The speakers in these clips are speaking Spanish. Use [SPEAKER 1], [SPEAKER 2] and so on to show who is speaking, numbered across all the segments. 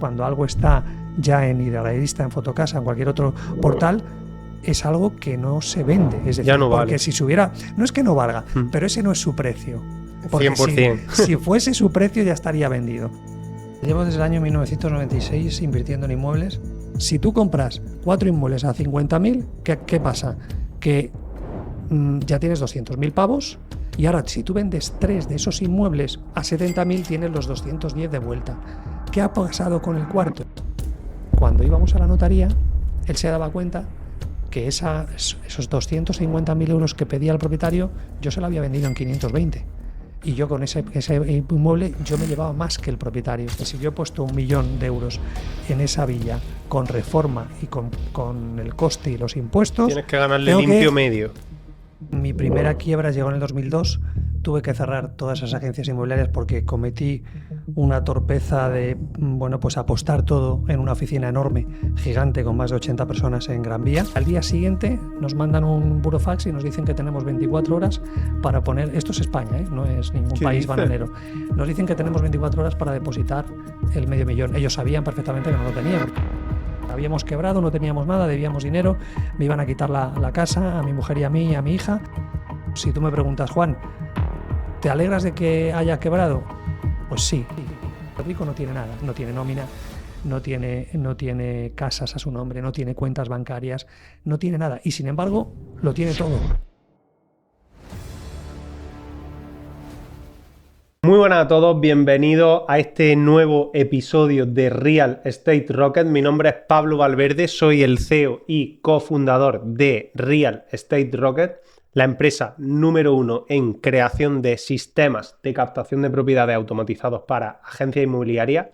[SPEAKER 1] Cuando algo está ya en Idealista, en Fotocasa, en cualquier otro portal, es algo que no se vende. Es decir,
[SPEAKER 2] ya no
[SPEAKER 1] porque
[SPEAKER 2] vale.
[SPEAKER 1] si se hubiera, no es que no valga, pero ese no es su precio. Porque
[SPEAKER 2] 100%.
[SPEAKER 1] si fuese su precio ya estaría vendido. Llevo desde el año 1996 invirtiendo en inmuebles. Si tú compras 4 inmuebles a 50.000, ¿qué pasa? Que ya tienes 200.000 pavos y ahora si tú vendes 3 de esos inmuebles a 70.000 tienes los 210 de vuelta. ¿Qué ha pasado con el cuarto? Cuando íbamos a la notaría, él se daba cuenta que esos 250.000 euros que pedía el propietario, yo se lo había vendido en 520. Y yo con ese inmueble, yo me llevaba más que el propietario. Es decir, yo he puesto 1.000.000 de euros en esa villa con reforma y con el coste y los impuestos.
[SPEAKER 2] Tienes que ganarle limpio medio.
[SPEAKER 1] Mi primera quiebra llegó en el 2002. Tuve que cerrar todas esas agencias inmobiliarias porque cometí una torpeza de, pues apostar todo en una oficina enorme, gigante, con más de 80 personas en Gran Vía. Al día siguiente nos mandan un burofax y nos dicen que tenemos 24 horas para poner, esto es España, no es ningún país bananero, nos dicen que tenemos 24 horas para depositar el $500.000. Ellos sabían perfectamente que no lo teníamos. Habíamos quebrado, no teníamos nada, debíamos dinero, me iban a quitar la casa, a mi mujer y a mí y a mi hija. Si tú me preguntas, Juan, ¿te alegras de que haya quebrado? Pues sí. El rico no tiene nada, no tiene nómina, no tiene casas a su nombre, no tiene cuentas bancarias, no tiene nada. Y sin embargo, lo tiene todo.
[SPEAKER 2] Muy buenas a todos, bienvenidos a este nuevo episodio de Real Estate Rocket. Mi nombre es Pablo Valverde, soy el CEO y cofundador de Real Estate Rocket, la empresa número 1 en creación de sistemas de captación de propiedades automatizados para agencias inmobiliarias.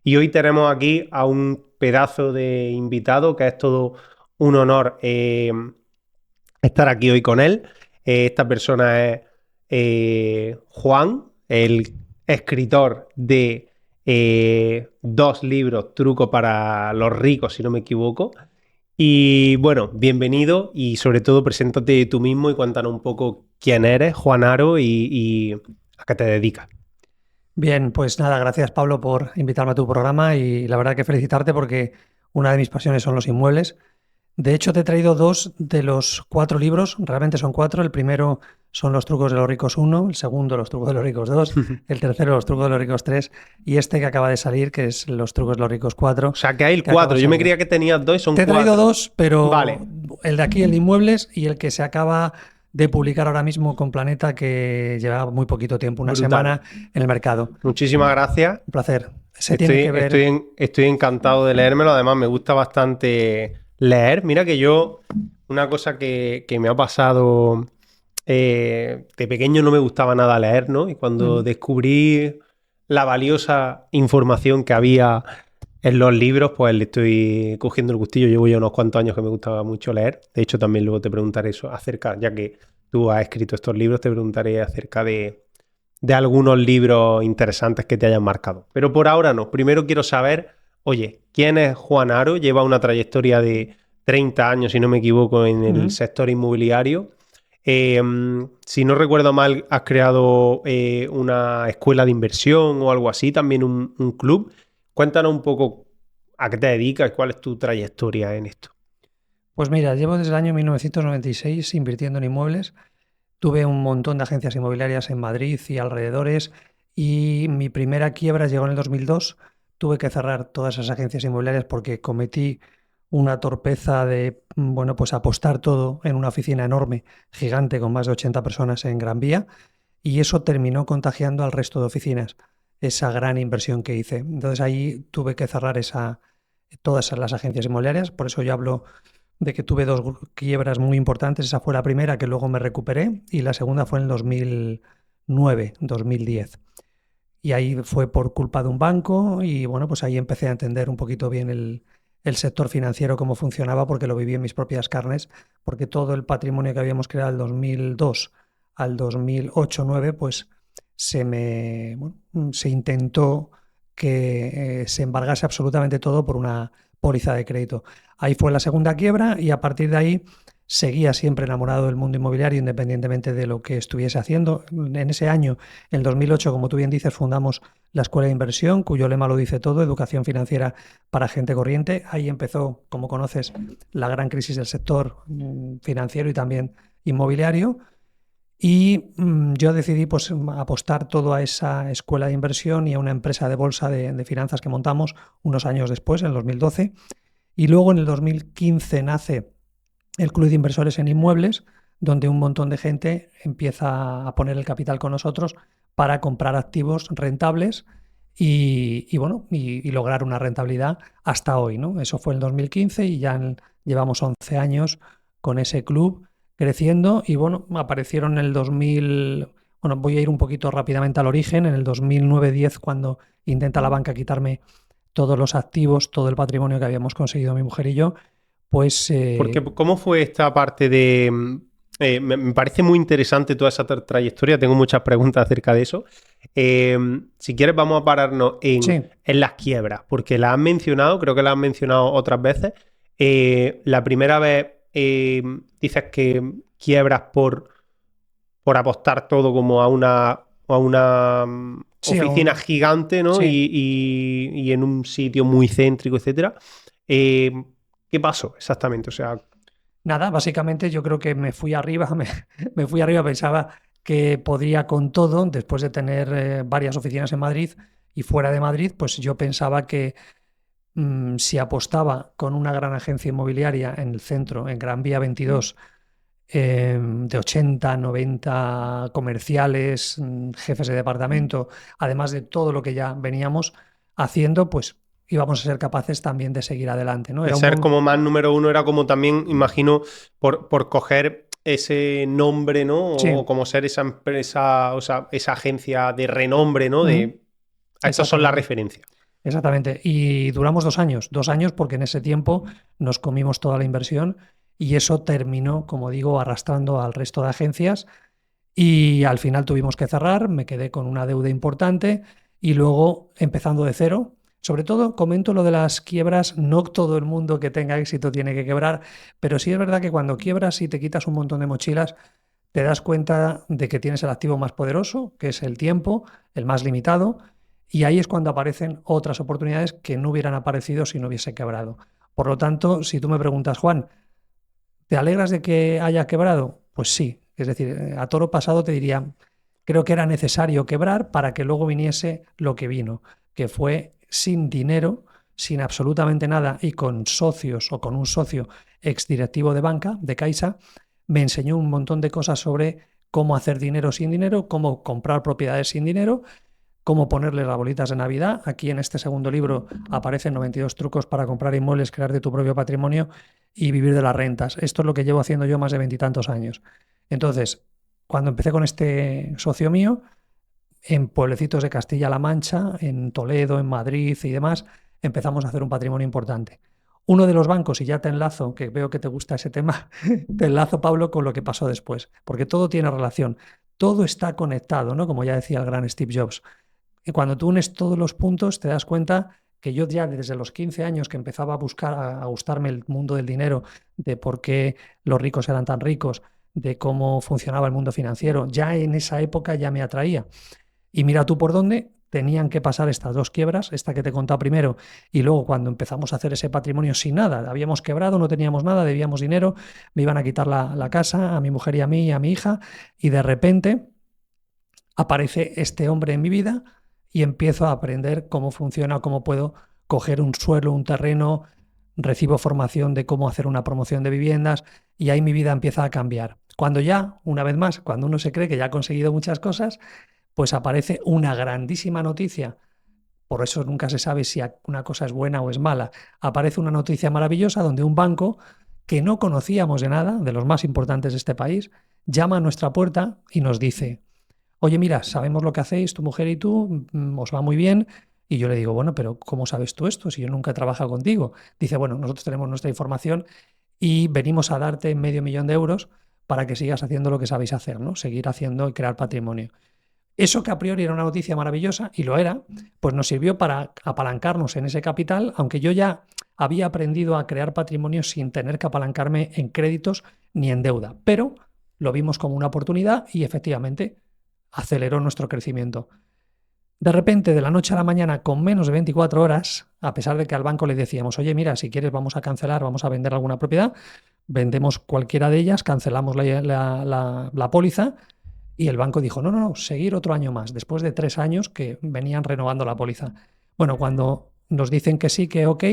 [SPEAKER 2] Y hoy tenemos aquí a un pedazo de invitado que es todo un honor estar aquí hoy con él. Esta persona es Juan, el escritor de 2 libros, Truco para los ricos, si no me equivoco. Y bueno, bienvenido y sobre todo preséntate tú mismo y cuéntanos un poco quién eres, Juan Aro, y a qué te dedicas.
[SPEAKER 1] Bien, pues nada, gracias Pablo por invitarme a tu programa y la verdad que felicitarte porque una de mis pasiones son los inmuebles. De hecho, te he traído 2 de los 4 libros, realmente son 4. El primero son Los trucos de los ricos 1, el segundo Los trucos de los ricos 2, el tercero Los trucos de los ricos 3 y este que acaba de salir, que es Los trucos de los ricos 4.
[SPEAKER 2] O sea, que hay el 4. Yo me creía que tenías 2 y son 4.
[SPEAKER 1] Te he traído 2, pero
[SPEAKER 2] vale.
[SPEAKER 1] El de aquí, el de inmuebles, y el que se acaba de publicar ahora mismo con Planeta, que lleva muy poquito tiempo, una semana en el mercado.
[SPEAKER 2] Muchísimas gracias.
[SPEAKER 1] Un placer. Tiene que ver...
[SPEAKER 2] Estoy encantado de leérmelo, además me gusta bastante leer. Mira que yo, una cosa que me ha pasado, de pequeño no me gustaba nada leer, ¿no? Y cuando descubrí la valiosa información que había en los libros, pues le estoy cogiendo el gustillo. Llevo ya unos cuantos años que me gustaba mucho leer. De hecho, también luego te preguntaré eso acerca, ya que tú has escrito estos libros, te preguntaré acerca de algunos libros interesantes que te hayan marcado. Pero por ahora no. Primero quiero saber, oye, ¿quién es Juan Aro? Lleva una trayectoria de 30 años, si no me equivoco, en el sector inmobiliario. Si no recuerdo mal, has creado una escuela de inversión o algo así, también un club. Cuéntanos un poco a qué te dedicas y cuál es tu trayectoria en esto.
[SPEAKER 1] Pues mira, llevo desde el año 1996 invirtiendo en inmuebles. Tuve un montón de agencias inmobiliarias en Madrid y alrededores y mi primera quiebra llegó en el 2002. Tuve que cerrar todas esas agencias inmobiliarias porque cometí una torpeza de, pues apostar todo en una oficina enorme, gigante, con más de 80 personas en Gran Vía, y eso terminó contagiando al resto de oficinas, esa gran inversión que hice. Entonces ahí tuve que cerrar todas las agencias inmobiliarias, por eso yo hablo de que tuve 2 quiebras muy importantes. Esa fue la primera, que luego me recuperé, y la segunda fue en el 2009, 2010. Y ahí fue por culpa de un banco y bueno, pues ahí empecé a entender un poquito bien el sector financiero, cómo funcionaba, porque lo viví en mis propias carnes, porque todo el patrimonio que habíamos creado del 2002 al 2008-2009, pues se intentó que se embargase absolutamente todo por una póliza de crédito. Ahí fue la segunda quiebra y a partir de ahí seguía siempre enamorado del mundo inmobiliario independientemente de lo que estuviese haciendo. En ese año, en 2008, como tú bien dices, fundamos la Escuela de Inversión, cuyo lema lo dice todo, educación financiera para gente corriente. Ahí empezó, como conoces, la gran crisis del sector financiero y también inmobiliario. Y yo decidí pues, apostar todo a esa escuela de inversión y a una empresa de bolsa de finanzas que montamos unos años después, en el 2012. Y luego en el 2015 nace el Club de Inversores en Inmuebles, donde un montón de gente empieza a poner el capital con nosotros para comprar activos rentables bueno, y lograr una rentabilidad hasta hoy, ¿no? Eso fue en el 2015 y ya llevamos 11 años con ese club creciendo y bueno, aparecieron en el 2000, bueno, voy a ir un poquito rápidamente al origen, en el 2009-10 cuando intenta la banca quitarme todos los activos, todo el patrimonio que habíamos conseguido mi mujer y yo, pues
[SPEAKER 2] Porque, ¿cómo fue esta parte de...? Me parece muy interesante toda esa trayectoria, tengo muchas preguntas acerca de eso. Si quieres vamos a pararnos
[SPEAKER 1] sí,
[SPEAKER 2] en las quiebras, porque la has mencionado, creo que la has mencionado otras veces. La primera vez dices que quiebras por apostar todo como a una
[SPEAKER 1] sí,
[SPEAKER 2] oficina gigante, ¿no?
[SPEAKER 1] sí.
[SPEAKER 2] Y en un sitio muy céntrico, etcétera. ¿Qué pasó exactamente? O sea,
[SPEAKER 1] Nada, básicamente yo creo que me fui arriba, me fui arriba, pensaba que podría con todo, después de tener varias oficinas en Madrid y fuera de Madrid, pues yo pensaba que si apostaba con una gran agencia inmobiliaria en el centro, en Gran Vía 22, de 80, 90 comerciales, jefes de departamento, además de todo lo que ya veníamos haciendo, pues íbamos a ser capaces también de seguir adelante, ¿no?
[SPEAKER 2] de
[SPEAKER 1] Era un
[SPEAKER 2] ser
[SPEAKER 1] mundo...
[SPEAKER 2] como más número uno era como también, imagino, por coger ese nombre, ¿no? O
[SPEAKER 1] Sí,
[SPEAKER 2] como ser esa empresa, o sea, esa agencia de renombre, ¿no?
[SPEAKER 1] ujú,
[SPEAKER 2] Estas son las
[SPEAKER 1] exactamente.
[SPEAKER 2] referencias.
[SPEAKER 1] Exactamente. Y duramos 2 años porque en ese tiempo nos comimos toda la inversión y eso terminó, como digo, arrastrando al resto de agencias y al final tuvimos que cerrar, me quedé con una deuda importante y luego empezando de cero. Sobre todo comento lo de las quiebras, no todo el mundo que tenga éxito tiene que quebrar, pero sí es verdad que cuando quiebras y te quitas un montón de mochilas, te das cuenta de que tienes el activo más poderoso, que es el tiempo, el más limitado, y ahí es cuando aparecen otras oportunidades que no hubieran aparecido si no hubiese quebrado. Por lo tanto, si tú me preguntas, Juan, ¿te alegras de que haya quebrado? Pues sí. Es decir, a toro pasado te diría, creo que era necesario quebrar para que luego viniese lo que vino, que fue sin dinero, sin absolutamente nada y con socios o con un socio exdirectivo de banca, de Caixa, me enseñó un montón de cosas sobre cómo hacer dinero sin dinero, cómo comprar propiedades sin dinero, cómo ponerle las bolitas de Navidad. Aquí en este segundo libro aparecen 92 trucos para comprar inmuebles, crear de tu propio patrimonio y vivir de las rentas. Esto es lo que llevo haciendo yo más de 20 y tantos años. Entonces, cuando empecé con este socio mío, en pueblecitos de Castilla-La Mancha, en Toledo, en Madrid y demás, empezamos a hacer un patrimonio importante. Uno de los bancos, y ya te enlazo, que veo que te gusta ese tema, te enlazo, Pablo, con lo que pasó después, porque todo tiene relación, todo está conectado, ¿no? Como ya decía el gran Steve Jobs. Y cuando tú unes todos los puntos, te das cuenta que yo ya desde los 15 años que empezaba a buscar, a gustarme el mundo del dinero, de por qué los ricos eran tan ricos, de cómo funcionaba el mundo financiero, ya en esa época ya me atraía. Y mira tú por dónde tenían que pasar estas dos quiebras, esta que te he contado primero, y luego cuando empezamos a hacer ese patrimonio sin nada, habíamos quebrado, no teníamos nada, debíamos dinero, me iban a quitar la casa, a mi mujer y a mí y a mi hija, y de repente aparece este hombre en mi vida y empiezo a aprender cómo funciona, cómo puedo coger un suelo, un terreno, recibo formación de cómo hacer una promoción de viviendas y ahí mi vida empieza a cambiar. Cuando ya, una vez más, cuando uno se cree que ya ha conseguido muchas cosas, pues aparece una grandísima noticia. Por eso nunca se sabe si una cosa es buena o es mala. Aparece una noticia maravillosa donde un banco que no conocíamos de nada, de los más importantes de este país, llama a nuestra puerta y nos dice, oye, mira, sabemos lo que hacéis, tu mujer y tú, os va muy bien. Y yo le digo, bueno, pero ¿cómo sabes tú esto si yo nunca he trabajado contigo? Dice, bueno, nosotros tenemos nuestra información y venimos a darte 500.000 euros para que sigas haciendo lo que sabéis hacer, ¿no? Seguir haciendo y crear patrimonio. Eso que a priori era una noticia maravillosa, y lo era, pues nos sirvió para apalancarnos en ese capital, aunque yo ya había aprendido a crear patrimonio sin tener que apalancarme en créditos ni en deuda. Pero lo vimos como una oportunidad y efectivamente aceleró nuestro crecimiento. De repente, de la noche a la mañana, con menos de 24 horas, a pesar de que al banco le decíamos, oye, mira, si quieres vamos a cancelar, vamos a vender alguna propiedad, vendemos cualquiera de ellas, cancelamos la póliza, y el banco dijo, no, no, no, seguir otro año más, después de 3 años que venían renovando la póliza. Bueno, cuando nos dicen que sí, que ok,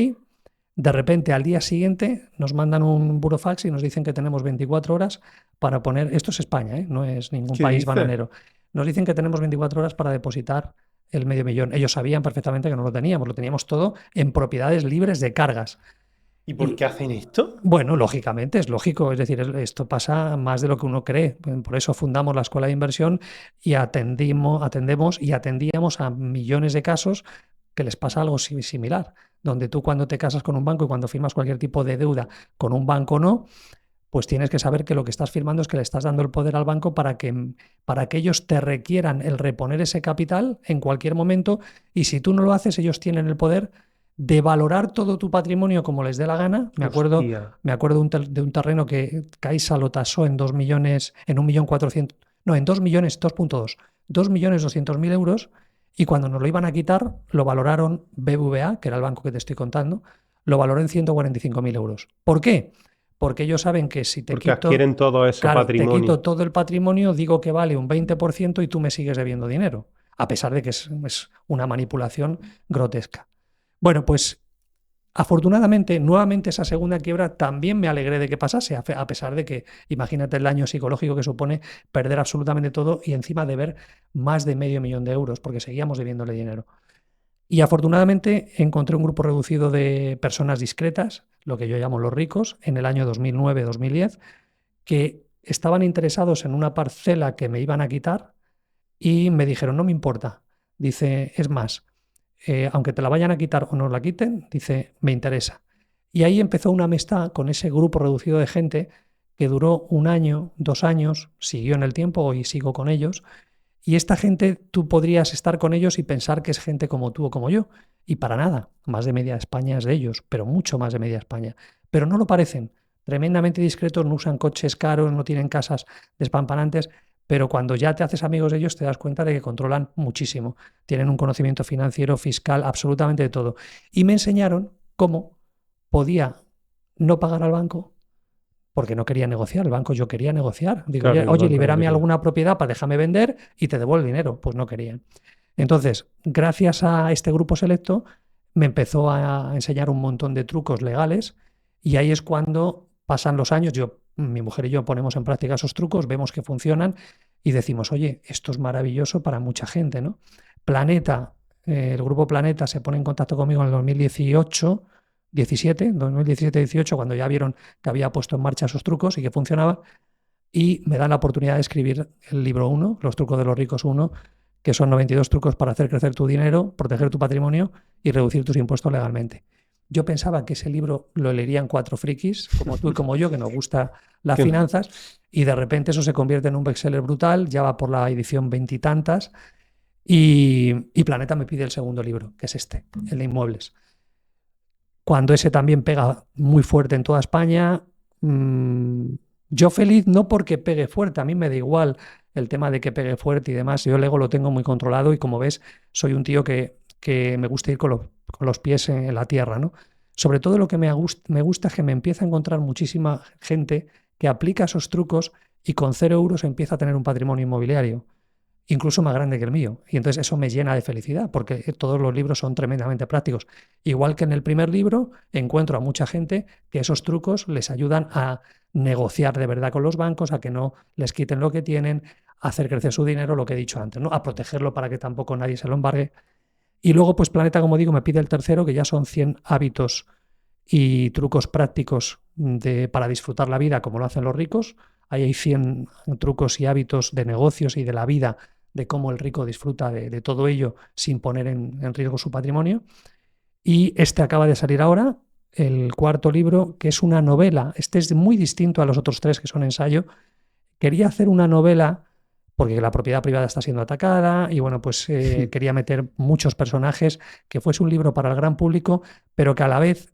[SPEAKER 1] de repente al día siguiente nos mandan un burofax y nos dicen que tenemos 24 horas para poner, esto es España, no es ningún
[SPEAKER 2] ¿Qué
[SPEAKER 1] país
[SPEAKER 2] dices?
[SPEAKER 1] bananero, nos dicen que tenemos 24 horas para depositar el medio millón. Ellos sabían perfectamente que no lo teníamos todo en propiedades libres de cargas.
[SPEAKER 2] ¿Y por qué hacen esto?
[SPEAKER 1] Bueno, lógicamente, es lógico, es decir, esto pasa más de lo que uno cree. Por eso fundamos la Escuela de Inversión y atendemos y atendíamos a millones de casos que les pasa algo similar, donde tú cuando te casas con un banco y cuando firmas cualquier tipo de deuda con un banco no, pues tienes que saber que lo que estás firmando es que le estás dando el poder al banco para que ellos te requieran el reponer ese capital en cualquier momento, y si tú no lo haces, ellos tienen el poder de valorar todo tu patrimonio como les dé la gana.
[SPEAKER 2] Hostia.
[SPEAKER 1] Me acuerdo de un terreno que Caixa lo tasó en 2 millones, en 1.400.000, no, en 2 millones, 2.2, 2.200.000 euros, y cuando nos lo iban a quitar, lo valoraron BBVA, que era el banco que te estoy contando, lo valoró en 145.000 euros. ¿Por qué? Porque ellos saben que si te
[SPEAKER 2] Porque
[SPEAKER 1] quito,
[SPEAKER 2] adquieren todo ese
[SPEAKER 1] claro, te
[SPEAKER 2] patrimonio.
[SPEAKER 1] quito todo el patrimonio, digo que vale un 20% y tú me sigues debiendo dinero, a pesar de que es una manipulación grotesca. Bueno, pues afortunadamente, nuevamente esa segunda quiebra también me alegré de que pasase, a pesar de que, imagínate el daño psicológico que supone perder absolutamente todo y encima deber más de medio millón de euros, porque seguíamos debiéndole dinero. Y afortunadamente encontré un grupo reducido de personas discretas, lo que yo llamo los ricos, en el año 2009-2010, que estaban interesados en una parcela que me iban a quitar y me dijeron, no me importa. Dice, es más, aunque te la vayan a quitar o nos la quiten, dice, me interesa. Y ahí empezó una amistad con ese grupo reducido de gente que duró 1 año, 2 años, siguió en el tiempo y sigo con ellos. Y esta gente, tú podrías estar con ellos y pensar que es gente como tú o como yo. Y para nada, más de media España es de ellos, pero mucho más de media España. Pero no lo parecen. Tremendamente discretos, no usan coches caros, no tienen casas despampanantes, pero cuando ya te haces amigos de ellos te das cuenta de que controlan muchísimo. Tienen un conocimiento financiero, fiscal, absolutamente de todo. Y me enseñaron cómo podía no pagar al banco porque no quería negociar. El banco, yo quería negociar. Digo,
[SPEAKER 2] Claro, el
[SPEAKER 1] oye,
[SPEAKER 2] banco no
[SPEAKER 1] libérame
[SPEAKER 2] quería.
[SPEAKER 1] alguna propiedad para déjame vender y te devuelvo el dinero. Pues no querían. Entonces, gracias a este grupo selecto, me empezó a enseñar un montón de trucos legales y ahí es cuando pasan los años. Mi mujer y yo ponemos en práctica esos trucos, vemos que funcionan y decimos, oye, esto es maravilloso para mucha gente, ¿no? Planeta, el grupo Planeta se pone en contacto conmigo en el 2018, 2017-18, cuando ya vieron que había puesto en marcha esos trucos y que funcionaba, y me dan la oportunidad de escribir el libro 1, Los trucos de los ricos 1, que son 92 trucos para hacer crecer tu dinero, proteger tu patrimonio y reducir tus impuestos legalmente. Yo pensaba que ese libro lo leerían 4 frikis, como tú y como yo, que nos gusta las
[SPEAKER 2] Que no.
[SPEAKER 1] finanzas, y de repente eso se convierte en un bestseller brutal, ya va por la edición 20 y tantas, y Planeta me pide el segundo libro, que es este, el de inmuebles. Cuando ese también pega muy fuerte en toda España, yo feliz no porque pegue fuerte, a mí me da igual el tema de que pegue fuerte y demás, yo el ego lo tengo muy controlado y como ves, soy un tío que me gusta ir con los pies en la tierra, ¿no? Sobre todo lo que me gusta es que me empieza a encontrar muchísima gente que aplica esos trucos y con 0 euros empieza a tener un patrimonio inmobiliario, incluso más grande que el mío. Y entonces eso me llena de felicidad, porque todos los libros son tremendamente prácticos. Igual que en el primer libro, encuentro a mucha gente que esos trucos les ayudan a negociar de verdad con los bancos, a que no les quiten lo que tienen, a hacer crecer su dinero, lo que he dicho antes, ¿no? A protegerlo para que tampoco nadie se lo embargue. Y luego, pues Planeta, como digo, me pide el tercero, que ya son 100 hábitos y trucos prácticos para disfrutar la vida como lo hacen los ricos. Ahí hay 100 trucos y hábitos de negocios y de la vida, de cómo el rico disfruta de todo ello sin poner en riesgo su patrimonio. Y este acaba de salir ahora, el cuarto libro, que es una novela. Este es muy distinto a los otros 3 que son ensayo. Quería hacer una novela porque la propiedad privada está siendo atacada y bueno, pues quería meter muchos personajes, que fuese un libro para el gran público, pero que a la vez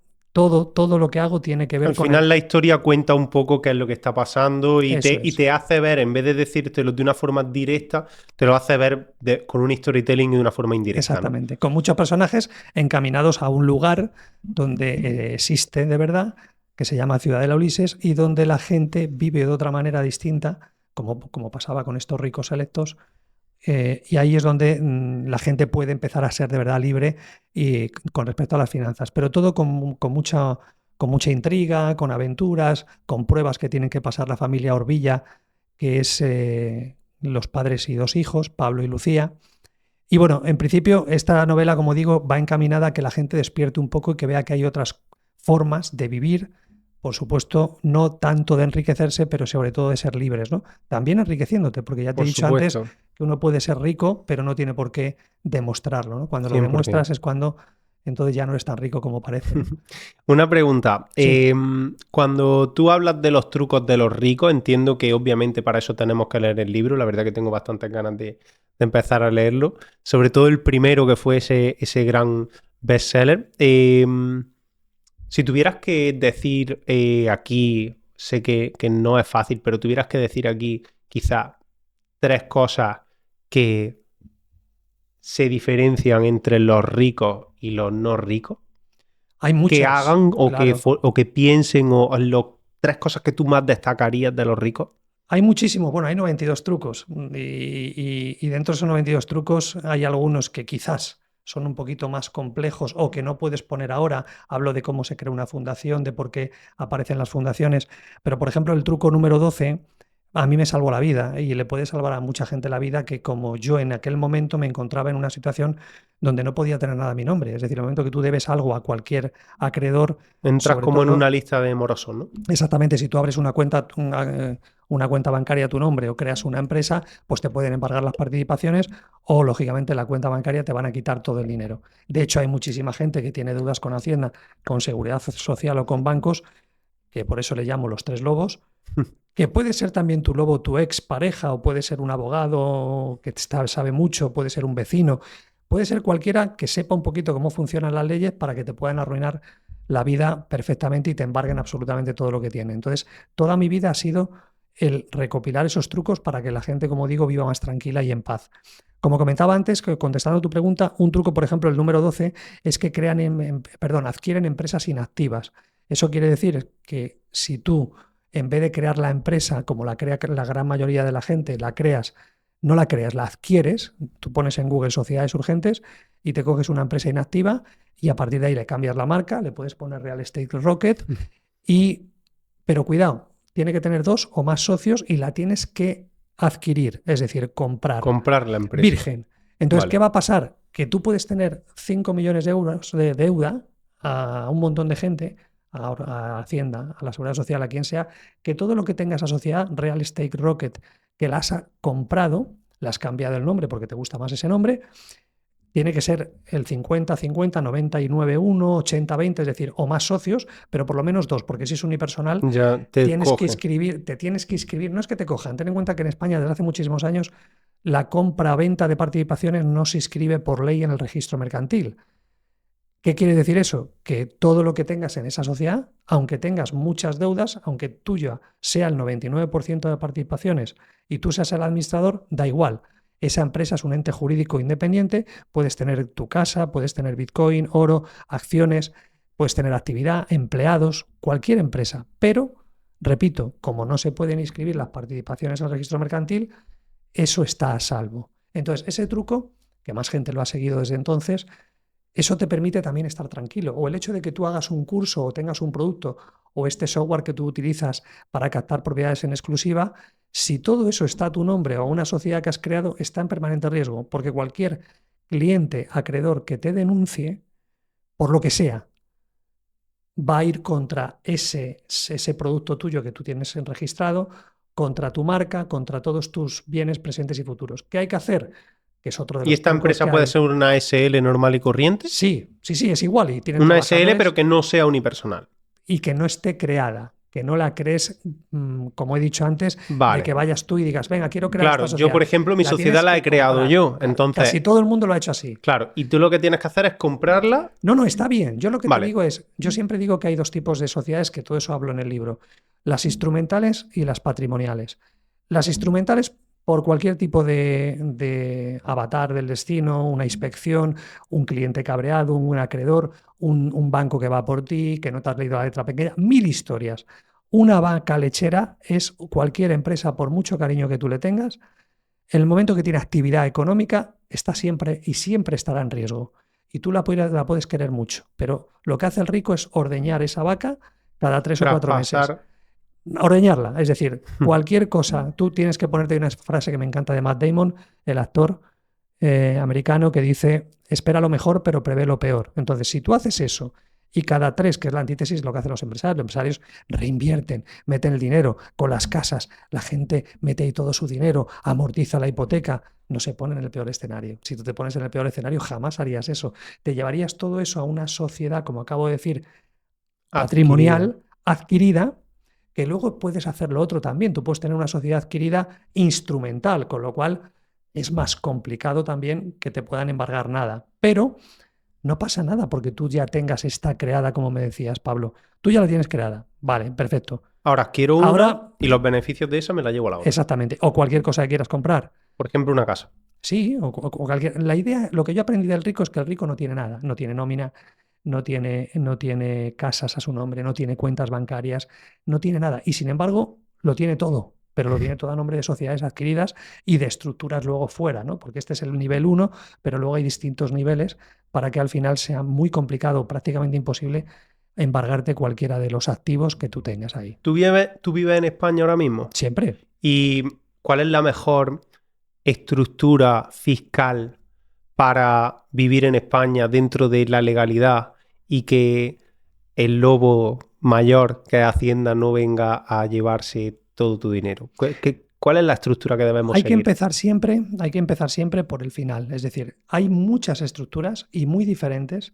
[SPEAKER 1] todo lo que hago tiene que ver
[SPEAKER 2] Al
[SPEAKER 1] con
[SPEAKER 2] final la historia cuenta un poco qué es lo que está pasando y
[SPEAKER 1] Eso
[SPEAKER 2] y
[SPEAKER 1] es.
[SPEAKER 2] te hace ver, en vez de decírtelo de una forma directa, te lo hace ver con un storytelling y de una forma indirecta, ¿no?
[SPEAKER 1] Exactamente. Con muchos personajes encaminados a un lugar donde existe de verdad, que se llama Ciudadela Ulises, y donde la gente vive de otra manera distinta, como pasaba con estos ricos selectos. Y ahí es donde la gente puede empezar a ser de verdad libre y con respecto a las finanzas. Pero todo con mucha intriga, con aventuras, con pruebas que tienen que pasar la familia Orbilla, que es los padres y dos hijos, Pablo y Lucía. Y bueno, en principio, esta novela, como digo, va encaminada a que la gente despierte un poco y que vea que hay otras formas de vivir. Por supuesto, no tanto de enriquecerse, pero sobre todo de ser libres, ¿no? También enriqueciéndote, porque ya te he
[SPEAKER 2] Por
[SPEAKER 1] dicho antes
[SPEAKER 2] supuesto,
[SPEAKER 1] que uno puede ser rico, pero no tiene por qué demostrarlo, ¿no? Cuando lo
[SPEAKER 2] 100%.
[SPEAKER 1] demuestras es cuando entonces ya no eres tan rico como parece, ¿no?
[SPEAKER 2] Una pregunta.
[SPEAKER 1] Sí.
[SPEAKER 2] Cuando tú hablas de los trucos de los ricos, entiendo que obviamente para eso tenemos que leer el libro. La verdad que tengo bastantes ganas de empezar a leerlo. Sobre todo el primero que fue ese gran bestseller. Si tuvieras que decir aquí, sé que no es fácil, pero tuvieras que decir aquí quizá tres cosas que se diferencian entre los ricos y los no ricos,
[SPEAKER 1] Hay
[SPEAKER 2] que
[SPEAKER 1] muchas,
[SPEAKER 2] hagan
[SPEAKER 1] claro.
[SPEAKER 2] o que piensen o tres cosas que tú más destacarías de los ricos.
[SPEAKER 1] Hay muchísimo, bueno, hay 92 trucos y dentro de esos 92 trucos hay algunos que quizás son un poquito más complejos o que no puedes poner ahora. Hablo de cómo se crea una fundación, de por qué aparecen las fundaciones, pero por ejemplo el truco número 12 a mí me salvó la vida y le puede salvar a mucha gente la vida que como yo en aquel momento me encontraba en una situación donde no podía tener nada a mi nombre. Es decir, el momento que tú debes algo a cualquier acreedor,
[SPEAKER 2] Entras
[SPEAKER 1] sobre
[SPEAKER 2] como en una
[SPEAKER 1] todo.
[SPEAKER 2] lista de morosos, ¿no?
[SPEAKER 1] Exactamente, si tú abres una cuenta bancaria a tu nombre o creas una empresa, pues te pueden embargar las participaciones o, lógicamente, la cuenta bancaria te van a quitar todo el dinero. De hecho, hay muchísima gente que tiene deudas con Hacienda, con Seguridad Social o con bancos, que por eso le llamo los tres lobos, que puede ser también tu lobo, tu ex pareja, o puede ser un abogado que sabe mucho, puede ser un vecino, puede ser cualquiera que sepa un poquito cómo funcionan las leyes para que te puedan arruinar la vida perfectamente y te embarguen absolutamente todo lo que tiene. Entonces, toda mi vida ha sido el recopilar esos trucos para que la gente, como digo, viva más tranquila y en paz. Como comentaba antes, contestando a tu pregunta, un truco, por ejemplo, el número 12, es que adquieren empresas inactivas. Eso quiere decir que si tú, en vez de crear la empresa como la crea la gran mayoría de la gente, no la creas, la adquieres, tú pones en Google sociedades urgentes y te coges una empresa inactiva y a partir de ahí le cambias la marca, le puedes poner Real Estate Rocket pero cuidado, tiene que tener dos o más socios y la tienes que adquirir, es decir, comprar,
[SPEAKER 2] Comprar la empresa.
[SPEAKER 1] virgen. Entonces, ¿qué
[SPEAKER 2] Vale.
[SPEAKER 1] va a pasar? Que tú puedes tener 5 millones de euros de deuda a un montón de gente, a Hacienda, a la Seguridad Social, a quien sea, que todo lo que tenga esa sociedad, Real Estate Rocket, que la has comprado, le has cambiado el nombre porque te gusta más ese nombre, tiene que ser el 50-50, 99-1, 80-20, es decir, o más socios, pero por lo menos dos, porque si es unipersonal,
[SPEAKER 2] Ya te coge.
[SPEAKER 1] te tienes que inscribir, no es que te cojan, ten en cuenta que en España desde hace muchísimos años la compra-venta de participaciones no se inscribe por ley en el registro mercantil. ¿Qué quiere decir eso? Que todo lo que tengas en esa sociedad, aunque tengas muchas deudas, aunque tuya sea el 99% de participaciones y tú seas el administrador, da igual. Esa empresa es un ente jurídico independiente, puedes tener tu casa, puedes tener Bitcoin, oro, acciones, puedes tener actividad, empleados, cualquier empresa. Pero, repito, como no se pueden inscribir las participaciones al registro mercantil, eso está a salvo. Entonces, ese truco, que más gente lo ha seguido desde entonces, eso te permite también estar tranquilo. O el hecho de que tú hagas un curso o tengas un producto o este software que tú utilizas para captar propiedades en exclusiva, si todo eso está a tu nombre o a una sociedad que has creado, está en permanente riesgo, porque cualquier cliente, acreedor que te denuncie, por lo que sea, va a ir contra ese producto tuyo que tú tienes registrado, contra tu marca, contra todos tus bienes presentes y futuros. ¿Qué hay que hacer? Que es otro de
[SPEAKER 2] ¿Y
[SPEAKER 1] los
[SPEAKER 2] esta
[SPEAKER 1] trucos
[SPEAKER 2] empresa
[SPEAKER 1] que
[SPEAKER 2] puede
[SPEAKER 1] hay.
[SPEAKER 2] ser una SL normal y corriente?
[SPEAKER 1] Sí, sí, sí, es igual y tienen
[SPEAKER 2] Una
[SPEAKER 1] todas las
[SPEAKER 2] SL, pero
[SPEAKER 1] órdenes
[SPEAKER 2] que no sea unipersonal.
[SPEAKER 1] y que no esté creada. que no la crees, como he dicho antes, de
[SPEAKER 2] Vale.
[SPEAKER 1] que vayas tú y digas, venga, quiero crear
[SPEAKER 2] Claro,
[SPEAKER 1] esta sociedad.
[SPEAKER 2] yo, por ejemplo, mi
[SPEAKER 1] La
[SPEAKER 2] sociedad
[SPEAKER 1] tienes
[SPEAKER 2] la
[SPEAKER 1] que
[SPEAKER 2] he creado
[SPEAKER 1] comprar.
[SPEAKER 2] yo.
[SPEAKER 1] Claro,
[SPEAKER 2] Entonces,
[SPEAKER 1] casi todo el mundo lo ha hecho así.
[SPEAKER 2] claro, y tú lo que tienes que hacer es comprarla.
[SPEAKER 1] No, está bien. Yo lo que te
[SPEAKER 2] Vale.
[SPEAKER 1] digo es, yo siempre digo que hay dos tipos de sociedades, que todo eso hablo en el libro. Las instrumentales y las patrimoniales. Las instrumentales por cualquier tipo de avatar del destino, una inspección, un cliente cabreado, un acreedor, un banco que va por ti, que no te has leído la letra pequeña, mil historias. Una vaca lechera es cualquier empresa, por mucho cariño que tú le tengas, en el momento que tiene actividad económica, está siempre y siempre estará en riesgo. Y tú la puedes querer mucho, pero lo que hace el rico es ordeñar esa vaca cada 3 o 4 meses.
[SPEAKER 2] Traspasar.
[SPEAKER 1] Ordeñarla, es decir, cualquier cosa. Tú tienes que ponerte una frase que me encanta de Matt Damon, el actor americano, que dice, espera lo mejor, pero prevé lo peor. Entonces, si tú haces eso y cada 3, que es la antítesis, lo que hacen los empresarios reinvierten, meten el dinero con las casas, la gente mete ahí todo su dinero, amortiza la hipoteca, no se pone en el peor escenario. Si tú te pones en el peor escenario, jamás harías eso. Te llevarías todo eso a una sociedad, como acabo de decir, patrimonial, adquirida, que luego puedes hacer lo otro también. Tú puedes tener una sociedad adquirida instrumental, con lo cual es más complicado también que te puedan embargar nada. Pero no pasa nada porque tú ya tengas esta creada, como me decías, Pablo. Tú ya la tienes creada. Vale, perfecto.
[SPEAKER 2] Ahora quiero
[SPEAKER 1] Ahora,
[SPEAKER 2] una y los beneficios de esa me la llevo a la otra.
[SPEAKER 1] exactamente. O cualquier cosa que quieras comprar.
[SPEAKER 2] Por ejemplo, una casa.
[SPEAKER 1] Sí, o cualquier. La idea, lo que yo aprendí del rico es que el rico no tiene nada. No tiene nómina, no tiene casas a su nombre, no tiene cuentas bancarias, no tiene nada. Y sin embargo, lo tiene todo, pero lo tiene todo a nombre de sociedades adquiridas y de estructuras luego fuera, ¿no? Porque este es el nivel 1, pero luego hay distintos niveles para que al final sea muy complicado, prácticamente imposible, embargarte cualquiera de los activos que tú tengas ahí.
[SPEAKER 2] ¿Tú vives en España ahora mismo?
[SPEAKER 1] Siempre.
[SPEAKER 2] ¿Y cuál es la mejor estructura fiscal para vivir en España dentro de la legalidad y que el lobo mayor, que es Hacienda, no venga a llevarse todo tu dinero? ¿Cuál es la estructura que debemos
[SPEAKER 1] Hay que
[SPEAKER 2] seguir?
[SPEAKER 1] hay que empezar siempre por el final. Es decir, hay muchas estructuras y muy diferentes.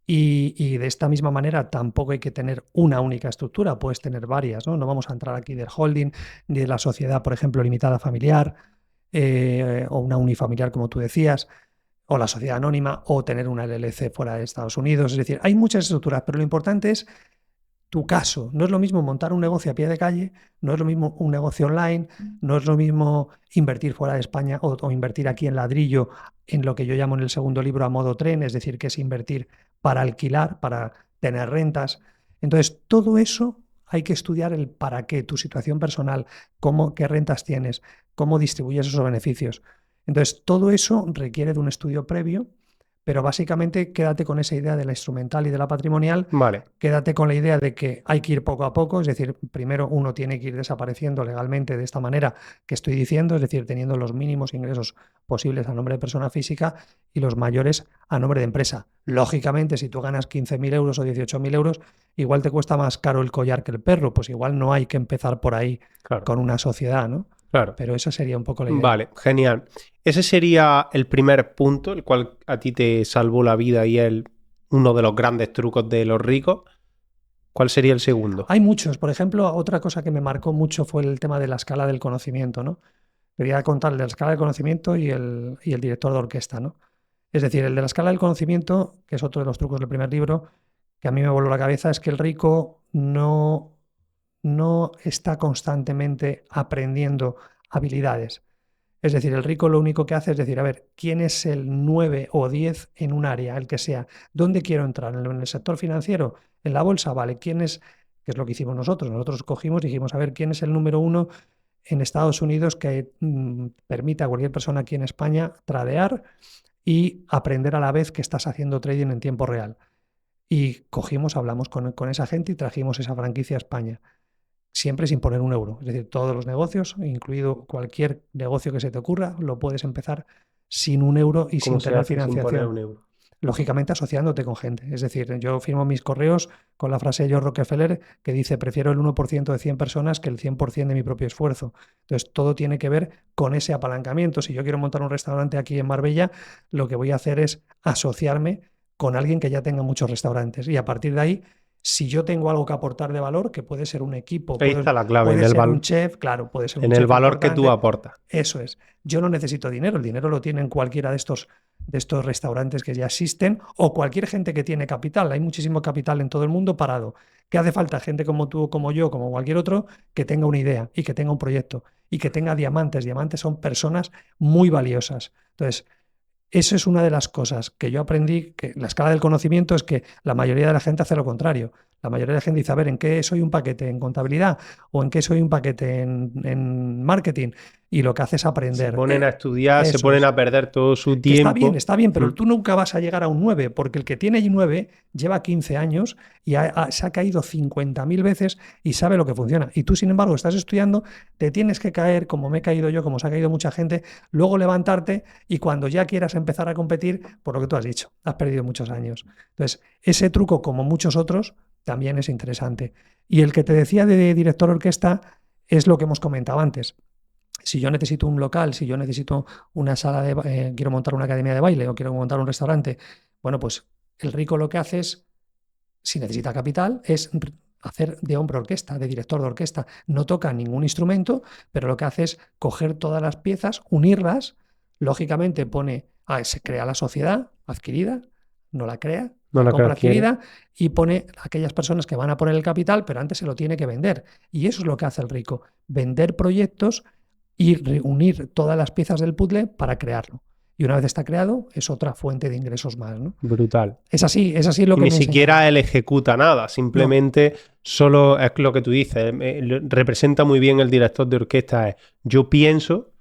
[SPEAKER 1] Y de esta misma manera tampoco hay que tener una única estructura, puedes tener varias, ¿no? No vamos a entrar aquí del holding ni de la sociedad, por ejemplo, limitada familiar o una unifamiliar, como tú decías, o la sociedad anónima, o tener una LLC fuera de Estados Unidos. Es decir, hay muchas estructuras, pero lo importante es tu caso. No es lo mismo montar un negocio a pie de calle, no es lo mismo un negocio online, no es lo mismo invertir fuera de España o invertir aquí en ladrillo, en lo que yo llamo en el segundo libro a modo tren, es decir, que es invertir para alquilar, para tener rentas. Entonces, todo eso hay que estudiar el para qué, tu situación personal, qué rentas tienes, cómo distribuyes esos beneficios. Entonces, todo eso requiere de un estudio previo. Pero básicamente quédate con esa idea de la instrumental y de la patrimonial.
[SPEAKER 2] Vale.
[SPEAKER 1] Quédate con la idea de que hay que ir poco a poco, es decir, primero uno tiene que ir desapareciendo legalmente de esta manera que estoy diciendo, es decir, teniendo los mínimos ingresos posibles a nombre de persona física y los mayores a nombre de empresa. Lógicamente, si tú ganas 15.000 euros o 18.000 euros, igual te cuesta más caro el collar que el perro, pues igual no hay que empezar por ahí
[SPEAKER 2] Claro.
[SPEAKER 1] con una sociedad, ¿no?
[SPEAKER 2] Claro.
[SPEAKER 1] Pero esa sería un poco la idea.
[SPEAKER 2] Vale, genial. Ese sería el primer punto, el cual a ti te salvó la vida y es uno de los grandes trucos de los ricos. ¿Cuál sería el segundo?
[SPEAKER 1] Hay muchos. Por ejemplo, otra cosa que me marcó mucho fue el tema de la escala del conocimiento, ¿no? Quería contarle la escala del conocimiento y el director de orquesta, ¿no? Es decir, el de la escala del conocimiento, que es otro de los trucos del primer libro, que a mí me voló la cabeza, es que el rico no está constantemente aprendiendo habilidades. Es decir, el rico lo único que hace es decir, a ver, ¿quién es el 9 o 10 en un área, el que sea? ¿Dónde quiero entrar? ¿En el sector financiero? ¿En la bolsa? Vale, ¿quién es? Que es lo que hicimos nosotros. Nosotros cogimos y dijimos, a ver, ¿quién es el número 1 en Estados Unidos que permite a cualquier persona aquí en España tradear y aprender a la vez que estás haciendo trading en tiempo real? Y cogimos, hablamos con esa gente y trajimos esa franquicia a España. Siempre sin poner un euro. Es decir, todos los negocios, incluido cualquier negocio que se te ocurra, lo puedes empezar sin un euro y
[SPEAKER 2] ¿Cómo
[SPEAKER 1] sin
[SPEAKER 2] se
[SPEAKER 1] tener
[SPEAKER 2] hace sin poner
[SPEAKER 1] financiación.
[SPEAKER 2] un euro?
[SPEAKER 1] Lógicamente asociándote con gente. Es decir, yo firmo mis correos con la frase de George Rockefeller que dice, prefiero el 1% de 100 personas que el 100% de mi propio esfuerzo. Entonces, todo tiene que ver con ese apalancamiento. Si yo quiero montar un restaurante aquí en Marbella, lo que voy a hacer es asociarme con alguien que ya tenga muchos restaurantes y a partir de ahí Si yo tengo algo que aportar de valor, que puede ser un equipo,
[SPEAKER 2] Ahí está la clave,
[SPEAKER 1] puede ser un chef, claro, puede ser un
[SPEAKER 2] en el
[SPEAKER 1] chef
[SPEAKER 2] valor que tú
[SPEAKER 1] importante.
[SPEAKER 2] aportas.
[SPEAKER 1] Eso es. Yo no necesito dinero, el dinero lo tienen cualquiera de estos restaurantes que ya existen o cualquier gente que tiene capital. Hay muchísimo capital en todo el mundo parado. ¿Qué hace falta? Gente como tú, como yo, como cualquier otro, que tenga una idea y que tenga un proyecto y que tenga diamantes. Diamantes son personas muy valiosas. Entonces, eso es una de las cosas que yo aprendí, que la escala del conocimiento es que la mayoría de la gente hace lo contrario. La mayoría de la gente dice, a ver, ¿en qué soy un paquete? ¿En contabilidad? ¿O en qué soy un paquete en marketing? Y lo que hace es
[SPEAKER 2] Se
[SPEAKER 1] aprender.
[SPEAKER 2] ponen a estudiar, se
[SPEAKER 1] Eso
[SPEAKER 2] ponen
[SPEAKER 1] es.
[SPEAKER 2] a perder todo su
[SPEAKER 1] Que
[SPEAKER 2] tiempo.
[SPEAKER 1] está bien, pero tú nunca vas a llegar a un 9 porque el que tiene 9 lleva 15 años y se ha caído 50.000 veces y sabe lo que funciona. Y tú, sin embargo, estás estudiando, te tienes que caer, como me he caído yo, como se ha caído mucha gente, luego levantarte y cuando ya quieras empezar a competir, por lo que tú has dicho, has perdido muchos años. Entonces, ese truco, como muchos otros, también es interesante. Y el que te decía de director orquesta es lo que hemos comentado antes. Si yo necesito un local, si yo necesito una sala quiero montar una academia de baile o quiero montar un restaurante, bueno, pues el rico lo que hace es, si necesita capital, es hacer de hombre orquesta, de director de orquesta. No toca ningún instrumento, pero lo que hace es coger todas las piezas, unirlas, lógicamente se crea la sociedad adquirida, no la crea,
[SPEAKER 2] No
[SPEAKER 1] la
[SPEAKER 2] la que
[SPEAKER 1] compra
[SPEAKER 2] adquiere.
[SPEAKER 1] adquirida y pone a aquellas personas que van a poner el capital, pero antes se lo tiene que vender. Y eso es lo que hace el rico, vender proyectos y reunir todas las piezas del puzzle para crearlo. Y una vez está creado, es otra fuente de ingresos más, ¿no?
[SPEAKER 2] Brutal.
[SPEAKER 1] Es así lo
[SPEAKER 2] Y
[SPEAKER 1] que
[SPEAKER 2] ni
[SPEAKER 1] me
[SPEAKER 2] siquiera
[SPEAKER 1] enseñaron.
[SPEAKER 2] él ejecuta nada,
[SPEAKER 1] No,
[SPEAKER 2] simplemente solo es lo que tú dices. Representa muy bien el director de orquesta. Yo pienso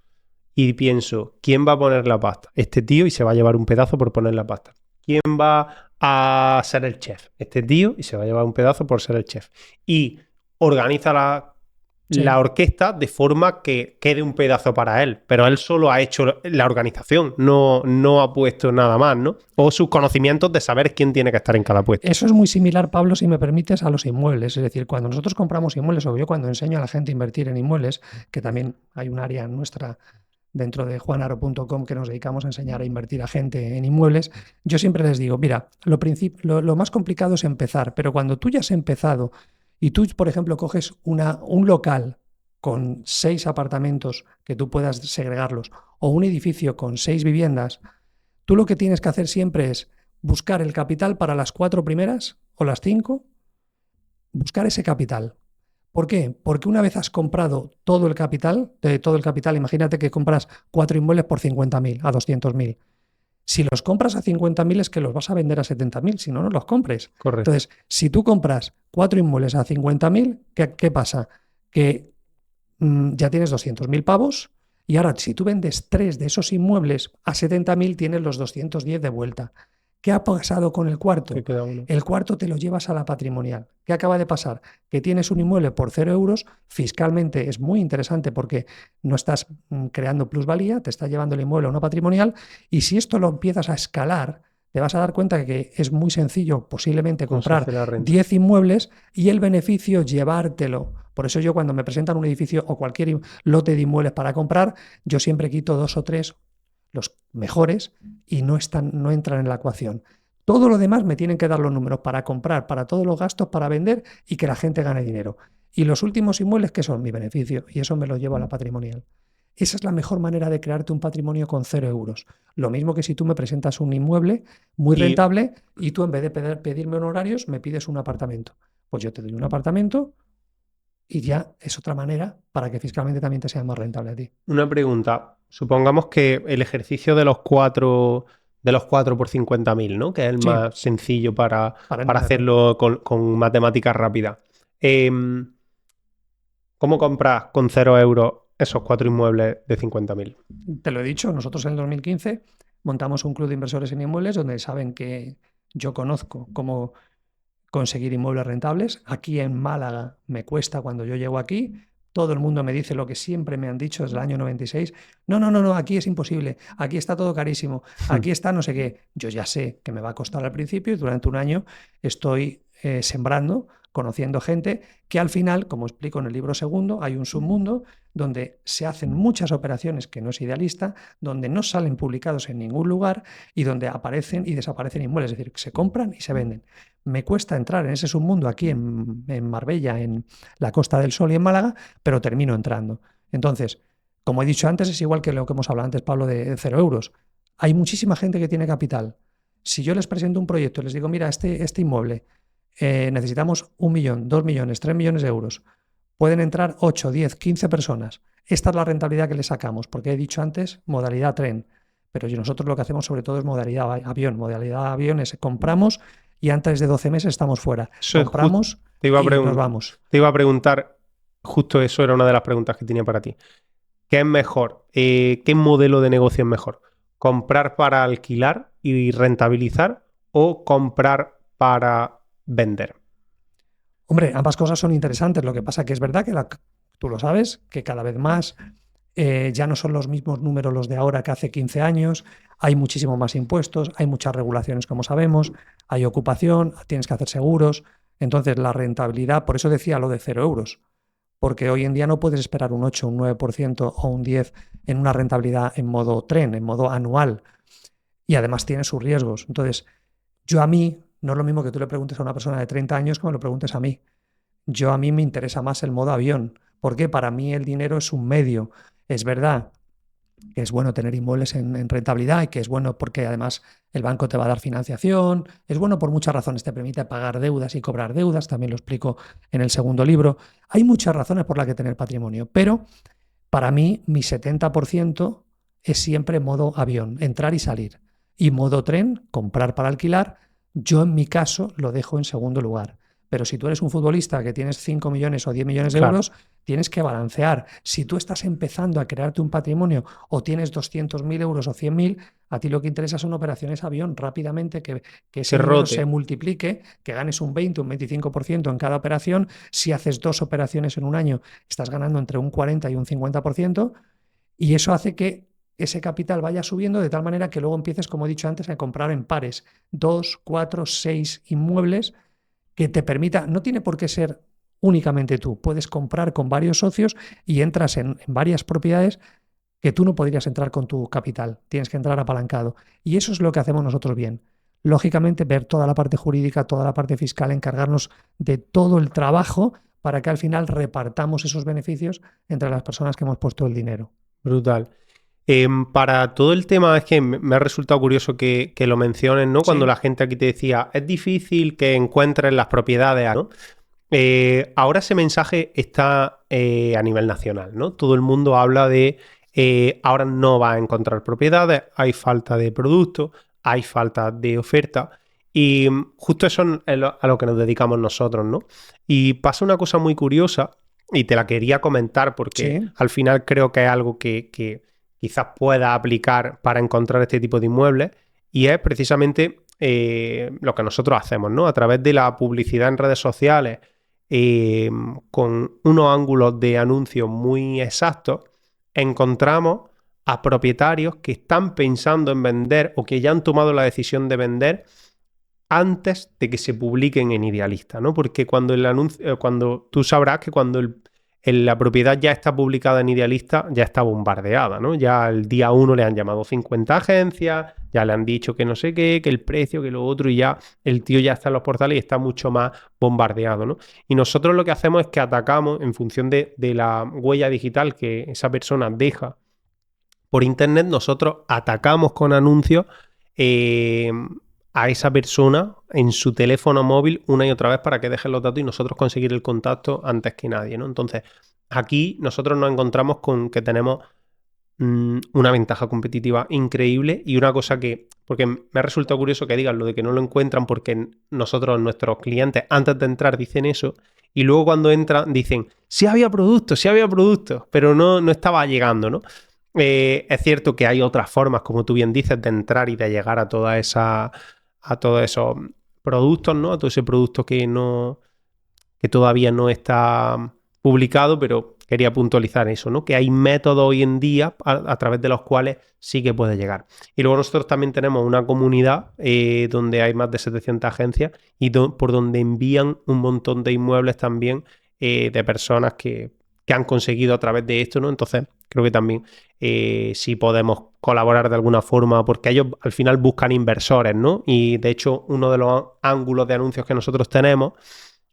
[SPEAKER 2] y pienso, ¿quién va a poner la pasta? Este tío y se va a llevar un pedazo por poner la pasta. ¿Quién va a ser el chef? Este tío y se va a llevar un pedazo por ser el chef. Y organiza la
[SPEAKER 1] sí.
[SPEAKER 2] orquesta de forma que quede un pedazo para él, pero él solo ha hecho la organización, no ha puesto nada más, ¿no? O sus conocimientos de saber quién tiene que estar en cada puesto.
[SPEAKER 1] Eso es muy similar, Pablo, si me permites, a los inmuebles. Es decir, cuando nosotros compramos inmuebles, o yo cuando enseño a la gente a invertir en inmuebles, que también hay un área nuestra dentro de juanaro.com que nos dedicamos a enseñar a invertir a gente en inmuebles, yo siempre les digo, mira, lo más complicado es empezar, pero cuando tú ya has empezado y tú, por ejemplo, coges un local con 6 apartamentos que tú puedas segregarlos o un edificio con 6 viviendas, tú lo que tienes que hacer siempre es buscar el capital para las 4 primeras o las 5, buscar ese capital. ¿Por qué? Porque una vez has comprado todo el capital, imagínate que compras 4 inmuebles por 50.000, a 200.000. Si los compras a 50.000 es que los vas a vender a 70.000, si no, no los compres.
[SPEAKER 2] Correcto.
[SPEAKER 1] Entonces, si tú compras 4 inmuebles a 50.000, ¿qué pasa? Que ya tienes 200.000 pavos y ahora si tú vendes 3 de esos inmuebles a 70.000 tienes los 210 de vuelta. ¿Qué ha pasado con el cuarto?
[SPEAKER 2] Que queda uno.
[SPEAKER 1] El cuarto te lo llevas a la patrimonial. ¿Qué acaba de pasar? Que tienes un inmueble por 0 euros, fiscalmente es muy interesante porque no estás creando plusvalía, te está llevando el inmueble a una patrimonial y si esto lo empiezas a escalar, te vas a dar cuenta que es muy sencillo posiblemente
[SPEAKER 2] No se hace la
[SPEAKER 1] comprar
[SPEAKER 2] renta.
[SPEAKER 1] 10 inmuebles y el beneficio llevártelo. Por eso yo cuando me presentan un edificio o cualquier lote de inmuebles para comprar, yo siempre quito 2 o 3, los mejores, y no entran en la ecuación. Todo lo demás me tienen que dar los números para comprar, para todos los gastos, para vender y que la gente gane dinero. Y los últimos inmuebles, que son mi beneficio, y eso me lo llevo a la patrimonial. Esa es la mejor manera de crearte un patrimonio con 0 euros. Lo mismo que si tú me presentas un inmueble muy rentable y tú en vez de pedirme honorarios me pides un apartamento. Pues yo te doy un apartamento y ya es otra manera para que fiscalmente también te sea más rentable a ti.
[SPEAKER 2] Una pregunta. Supongamos que el ejercicio de los 4 por 50.000, ¿no? Que es el
[SPEAKER 1] Sí,
[SPEAKER 2] más sencillo para
[SPEAKER 1] entender.
[SPEAKER 2] hacerlo con matemáticas rápidas. ¿Cómo compras con 0 euros esos 4 inmuebles de 50.000?
[SPEAKER 1] Te lo he dicho, nosotros en el 2015 montamos un club de inversores en inmuebles donde saben que yo conozco cómo conseguir inmuebles rentables. Aquí en Málaga me cuesta cuando yo llego aquí. Todo el mundo me dice lo que siempre me han dicho desde el año 96. No, aquí es imposible. Aquí está todo carísimo. Aquí está no sé qué. Yo ya sé que me va a costar al principio y durante un año estoy sembrando conociendo gente que al final, como explico en el libro segundo, hay un submundo donde se hacen muchas operaciones que no es idealista, donde no salen publicados en ningún lugar y donde aparecen y desaparecen inmuebles, es decir, se compran y se venden. Me cuesta entrar en ese submundo aquí en Marbella, en la Costa del Sol y en Málaga, pero termino entrando. Entonces, como he dicho antes, es igual que lo que hemos hablado antes, Pablo, de 0 euros. Hay muchísima gente que tiene capital. Si yo les presento un proyecto y les digo, mira, este inmueble, necesitamos 1 millón, 2 millones, 3 millones de euros, pueden entrar 8, 10, 15 personas. Esta es la rentabilidad que le sacamos, porque he dicho antes modalidad tren, pero nosotros lo que hacemos sobre todo es modalidad avión. Modalidad avión es compramos y antes de 12 meses estamos fuera.
[SPEAKER 2] Eso es
[SPEAKER 1] Compramos
[SPEAKER 2] te
[SPEAKER 1] y nos vamos.
[SPEAKER 2] Te iba a preguntar, justo eso era una de las preguntas que tenía para ti. ¿Qué es mejor? ¿Qué modelo de negocio es mejor? ¿Comprar para alquilar y rentabilizar o comprar para vender?
[SPEAKER 1] Hombre, ambas cosas son interesantes. Lo que pasa que es verdad que tú lo sabes, que cada vez más ya no son los mismos números los de ahora que hace 15 años. Hay muchísimo más impuestos, hay muchas regulaciones, como sabemos, hay ocupación, tienes que hacer seguros. Entonces, la rentabilidad, por eso decía lo de 0 euros, porque hoy en día no puedes esperar un 8, un 9% o un 10% en una rentabilidad en modo tren, en modo anual. Y además tiene sus riesgos. Entonces, a mí, no es lo mismo que tú le preguntes a una persona de 30 años como lo preguntes a mí. A mí me interesa más el modo avión, porque para mí el dinero es un medio. Es verdad que es bueno tener inmuebles en rentabilidad y que es bueno porque además el banco te va a dar financiación, es bueno por muchas razones, te permite pagar deudas y cobrar deudas, también lo explico en el segundo libro. Hay muchas razones por las que tener patrimonio, pero para mí mi 70% es siempre modo avión, entrar y salir. Y modo tren, comprar para alquilar, yo en mi caso lo dejo en segundo lugar. Pero si tú eres un futbolista que tienes 5 millones o 10 millones de
[SPEAKER 2] Claro.
[SPEAKER 1] euros, tienes que balancear. Si tú estás empezando a crearte un patrimonio o tienes 200.000 euros o 100.000, a ti lo que interesa son operaciones avión rápidamente, que ese
[SPEAKER 2] Que
[SPEAKER 1] dinero se
[SPEAKER 2] rote.
[SPEAKER 1] multiplique, que ganes un 20, un 25% en cada operación. Si haces 2 operaciones en un año, estás ganando entre un 40 y un 50%, y eso hace que ese capital vaya subiendo de tal manera que luego empieces, como he dicho antes, a comprar en pares 2, 4, 6 inmuebles que te permita, no tiene por qué ser únicamente tú, puedes comprar con varios socios y entras en varias propiedades que tú no podrías entrar con tu capital, tienes que entrar apalancado. Y eso es lo que hacemos nosotros bien. Lógicamente, ver toda la parte jurídica, toda la parte fiscal, encargarnos de todo el trabajo para que al final repartamos esos beneficios entre las personas que hemos puesto el dinero.
[SPEAKER 2] Brutal. Para todo el tema, es que me ha resultado curioso que lo menciones, ¿no? Cuando
[SPEAKER 1] Sí.
[SPEAKER 2] la gente aquí te decía, es difícil que encuentres las propiedades, ¿no? Ahora ese mensaje está a nivel nacional, ¿no? Todo el mundo habla de ahora no va a encontrar propiedades, hay falta de producto, hay falta de oferta. Y justo eso es a lo que nos dedicamos nosotros, ¿no? Y pasa una cosa muy curiosa, y te la quería comentar porque
[SPEAKER 1] Sí.
[SPEAKER 2] al final creo que es algo que quizás pueda aplicar para encontrar este tipo de inmuebles, y es precisamente lo que nosotros hacemos, ¿no? A través de la publicidad en redes sociales, con unos ángulos de anuncio muy exactos, encontramos a propietarios que están pensando en vender o que ya han tomado la decisión de vender antes de que se publiquen en Idealista, ¿no? Porque cuando el anuncio, cuando tú sabrás que cuando la propiedad ya está publicada en Idealista, ya está bombardeada, ¿no? Ya el día 1 le han llamado 50 agencias, ya le han dicho que no sé qué, que el precio, que lo otro, y ya el tío ya está en los portales y está mucho más bombardeado, ¿no? Y nosotros lo que hacemos es que atacamos en función de la huella digital que esa persona deja por internet, nosotros atacamos con anuncios a esa persona en su teléfono móvil una y otra vez para que deje los datos y nosotros conseguir el contacto antes que nadie, ¿no? Entonces, aquí nosotros nos encontramos con que tenemos una ventaja competitiva increíble y una cosa que, porque me ha resultado curioso que digan lo de que no lo encuentran porque nosotros, nuestros clientes, antes de entrar dicen eso y luego cuando entran dicen, sí había productos, pero no estaba llegando, ¿no? Es cierto que hay otras formas, como tú bien dices, de entrar y de llegar a todos esos productos, ¿no? A todo ese producto que todavía no está publicado, pero quería puntualizar eso, ¿no? Que hay métodos hoy en día a través de los cuales sí que puede llegar. Y luego nosotros también tenemos una comunidad donde hay más de 700 agencias y por donde envían un montón de inmuebles también de personas que han conseguido a través de esto, ¿no? Entonces, creo que también sí podemos colaborar de alguna forma, porque ellos al final buscan inversores, ¿no? Y de hecho, uno de los ángulos de anuncios que nosotros tenemos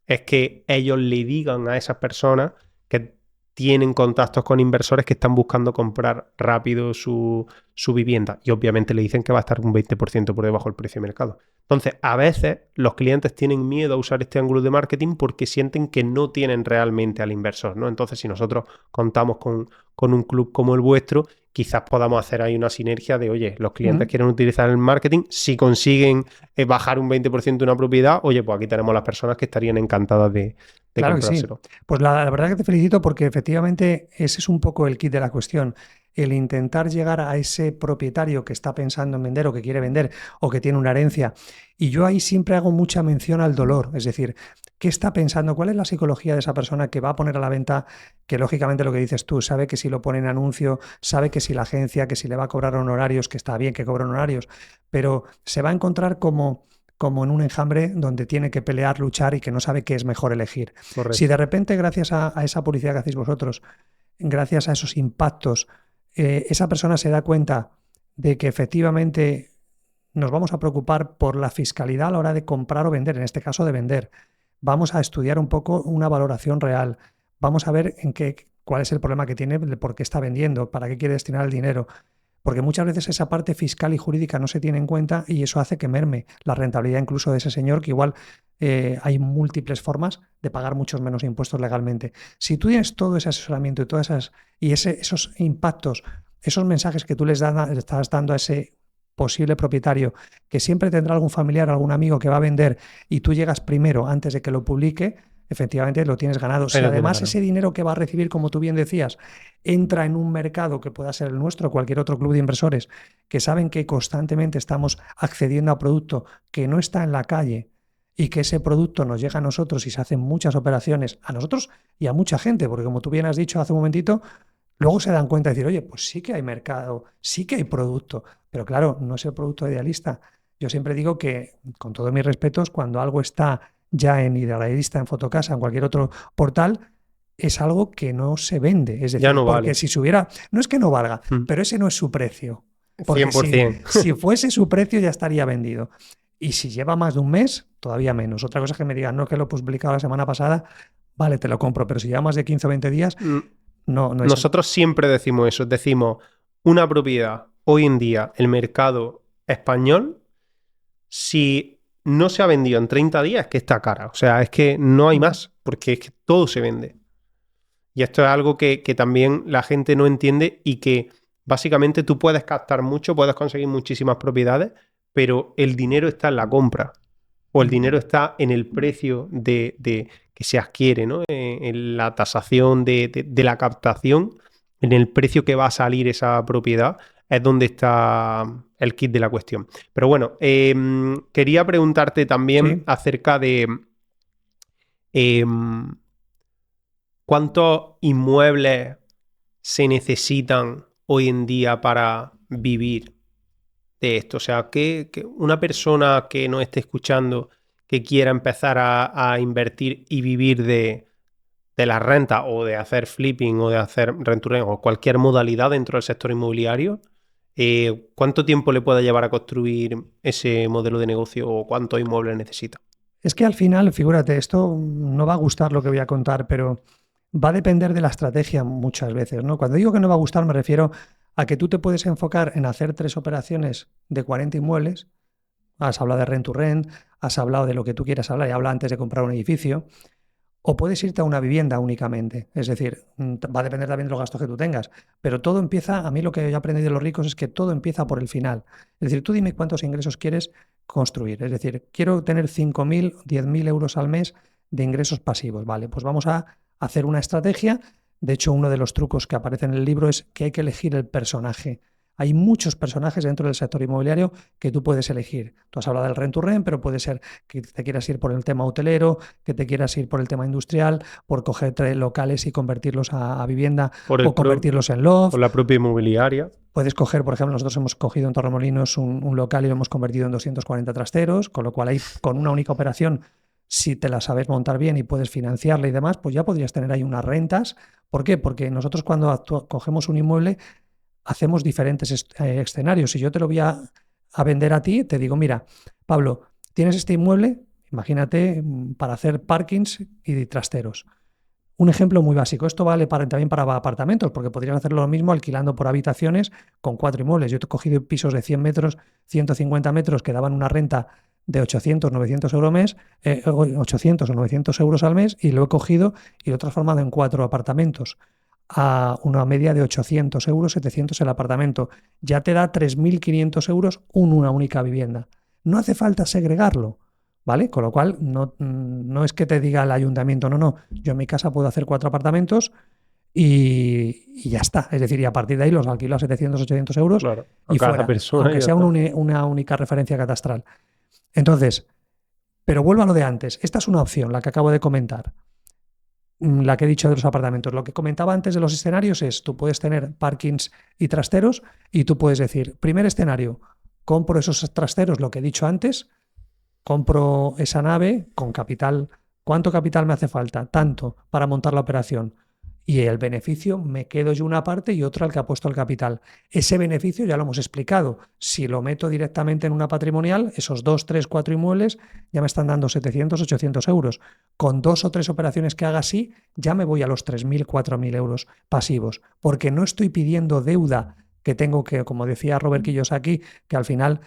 [SPEAKER 2] es que ellos le digan a esas personas que tienen contactos con inversores que están buscando comprar rápido su vivienda. Y obviamente le dicen que va a estar un 20% por debajo del precio de mercado. Entonces, a veces los clientes tienen miedo a usar este ángulo de marketing porque sienten que no tienen realmente al inversor, ¿no? Entonces, si nosotros contamos con un club como el vuestro, quizás podamos hacer ahí una sinergia de, oye, los clientes quieren utilizar el marketing, si consiguen bajar un 20% de una propiedad, oye, pues aquí tenemos las personas que estarían encantadas de
[SPEAKER 1] Claro que sí.
[SPEAKER 2] comprárselo.
[SPEAKER 1] Pues la verdad que te felicito porque efectivamente ese es un poco el kit de la cuestión. El intentar llegar a ese propietario que está pensando en vender o que quiere vender o que tiene una herencia. Y yo ahí siempre hago mucha mención al dolor. Es decir, ¿qué está pensando? ¿Cuál es la psicología de esa persona que va a poner a la venta? Que lógicamente lo que dices tú, sabe que si lo pone en anuncio, sabe que si la agencia, que si le va a cobrar honorarios, que está bien que cobre honorarios, pero se va a encontrar como en un enjambre donde tiene que pelear, luchar y que no sabe qué es mejor elegir.
[SPEAKER 2] Correcto.
[SPEAKER 1] Si de repente, gracias a esa publicidad que hacéis vosotros, gracias a esos impactos, esa persona se da cuenta de que efectivamente nos vamos a preocupar por la fiscalidad a la hora de comprar o vender, en este caso de vender. Vamos a estudiar un poco una valoración real. Vamos a ver cuál es el problema que tiene, por qué está vendiendo, para qué quiere destinar el dinero. Porque muchas veces esa parte fiscal y jurídica no se tiene en cuenta y eso hace que merme la rentabilidad incluso de ese señor, que igual hay múltiples formas de pagar muchos menos impuestos legalmente. Si tú tienes todo ese asesoramiento y esos impactos, esos mensajes que tú le estás dando a ese posible propietario, que siempre tendrá algún familiar, algún amigo que va a vender y tú llegas primero antes de que lo publique, efectivamente lo tienes ganado. Si además ese dinero que va a recibir, como tú bien decías, entra en un mercado que pueda ser el nuestro o cualquier otro club de inversores que saben que constantemente estamos accediendo a producto que no está en la calle y que ese producto nos llega a nosotros y se hacen muchas operaciones a nosotros y a mucha gente, porque como tú bien has dicho hace un momentito, luego se dan cuenta de decir, oye, pues sí que hay mercado, sí que hay producto, pero claro, no es el producto idealista. Yo siempre digo que, con todos mis respetos, cuando algo está ya en Idealista, en Fotocasa, en cualquier otro portal, es algo que no se vende. Es decir,
[SPEAKER 2] ya no
[SPEAKER 1] porque
[SPEAKER 2] vale.
[SPEAKER 1] si se hubiera, no es que no valga, pero ese no es su precio. Porque
[SPEAKER 2] 100%.
[SPEAKER 1] si fuese su precio ya estaría vendido. Y si lleva más de un mes, todavía menos. Otra cosa es que me digan, no, que lo he publicado la semana pasada, vale, te lo compro, pero si lleva más de 15 o 20 días, no es.
[SPEAKER 2] Nosotros siempre decimos eso, decimos, una propiedad, hoy en día, el mercado español, si no se ha vendido en 30 días, es que está cara. O sea, es que no hay más, porque es que todo se vende. Y esto es algo que también la gente no entiende y que básicamente tú puedes captar mucho, puedes conseguir muchísimas propiedades, pero el dinero está en la compra o el dinero está en el precio de que se adquiere, ¿no? En la tasación de la captación, en el precio que va a salir esa propiedad, es donde está el kit de la cuestión. Pero bueno, quería preguntarte también acerca de ¿cuántos inmuebles se necesitan hoy en día para vivir de esto? O sea, que una persona que nos esté escuchando que quiera empezar a invertir y vivir de la renta o de hacer flipping o de hacer rentureo o cualquier modalidad dentro del sector inmobiliario, ¿cuánto tiempo le puede llevar a construir ese modelo de negocio o cuántos inmuebles necesita?
[SPEAKER 1] Es que al final, figúrate, esto no va a gustar lo que voy a contar, pero va a depender de la estrategia muchas veces, ¿no? Cuando digo que no va a gustar me refiero a que tú te puedes enfocar en hacer 3 operaciones de 40 inmuebles. Has hablado de rent to rent, has hablado de lo que tú quieras hablar y habla antes de comprar un edificio. O puedes irte a una vivienda únicamente. Es decir, va a depender también de los gastos que tú tengas. Pero todo empieza, a mí lo que he aprendido de los ricos es que todo empieza por el final. Es decir, tú dime cuántos ingresos quieres construir. Es decir, quiero tener 5.000, 10.000 euros al mes de ingresos pasivos. Vale, pues vamos a hacer una estrategia. De hecho, uno de los trucos que aparece en el libro es que hay que elegir el personaje Hay muchos personajes dentro del sector inmobiliario que tú puedes elegir. Tú has hablado del rent to rent, pero puede ser que te quieras ir por el tema hotelero, que te quieras ir por el tema industrial, por coger locales y convertirlos a vivienda o convertirlos en loft.
[SPEAKER 2] Por la propia inmobiliaria.
[SPEAKER 1] Puedes coger, por ejemplo, nosotros hemos cogido en Torremolinos un local y lo hemos convertido en 240 trasteros, con lo cual ahí con una única operación, si te la sabes montar bien y puedes financiarla y demás, pues ya podrías tener ahí unas rentas. ¿Por qué? Porque nosotros cuando cogemos un inmueble hacemos diferentes escenarios. Si yo te lo voy a vender a ti, te digo, mira, Pablo, tienes este inmueble, imagínate, para hacer parkings y trasteros. Un ejemplo muy básico. Esto vale también para apartamentos, porque podrías hacerlo lo mismo alquilando por habitaciones con 4 inmuebles. Yo he cogido pisos de 100 metros, 150 metros que daban una renta de 800, 900 euros mes, 800 o 900 euros al mes, y lo he cogido y lo he transformado en 4 apartamentos a una media de 800 euros, 700 el apartamento. Ya te da 3.500 euros una única vivienda. No hace falta segregarlo, ¿vale? Con lo cual, no es que te diga el ayuntamiento, no. Yo en mi casa puedo hacer 4 apartamentos y ya está. Es decir, y a partir de ahí los alquilo a 700, 800 euros
[SPEAKER 2] Claro,
[SPEAKER 1] y
[SPEAKER 2] cada
[SPEAKER 1] fuera,
[SPEAKER 2] persona
[SPEAKER 1] aunque
[SPEAKER 2] ya
[SPEAKER 1] sea
[SPEAKER 2] está.
[SPEAKER 1] una única referencia catastral. Entonces, pero vuelvo a lo de antes. Esta es una opción, la que acabo de comentar. La que he dicho de los apartamentos. Lo que comentaba antes de los escenarios es, tú puedes tener parkings y trasteros y tú puedes decir, primer escenario, compro esos trasteros, lo que he dicho antes, compro esa nave con capital. ¿Cuánto capital me hace falta? Tanto para montar la operación. Y el beneficio me quedo yo una parte y otra al que ha puesto el capital. Ese beneficio ya lo hemos explicado. Si lo meto directamente en una patrimonial, esos 2, 3, 4 inmuebles ya me están dando 700, 800 euros. Con 2 o 3 operaciones que haga así, ya me voy a los 3.000, 4.000 euros pasivos. Porque no estoy pidiendo deuda que tengo que, como decía Robert Kiyosaki, que al final,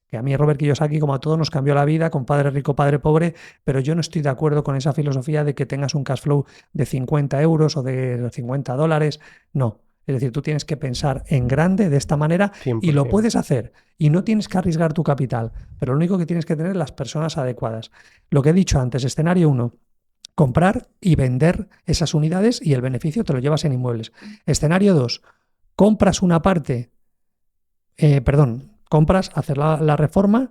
[SPEAKER 1] que a mí Robert Kiyosaki, como a todos, nos cambió la vida con Padre Rico, Padre Pobre, pero yo no estoy de acuerdo con esa filosofía de que tengas un cash flow de 50 euros o de 50 dólares. No. Es decir, tú tienes que pensar en grande de esta manera
[SPEAKER 2] 100%.
[SPEAKER 1] y lo puedes hacer. Y no tienes que arriesgar tu capital, pero lo único que tienes que tener es las personas adecuadas. Lo que he dicho antes, escenario 1, comprar y vender esas unidades y el beneficio te lo llevas en inmuebles. Escenario 2, compras una parte, compras, hacer la reforma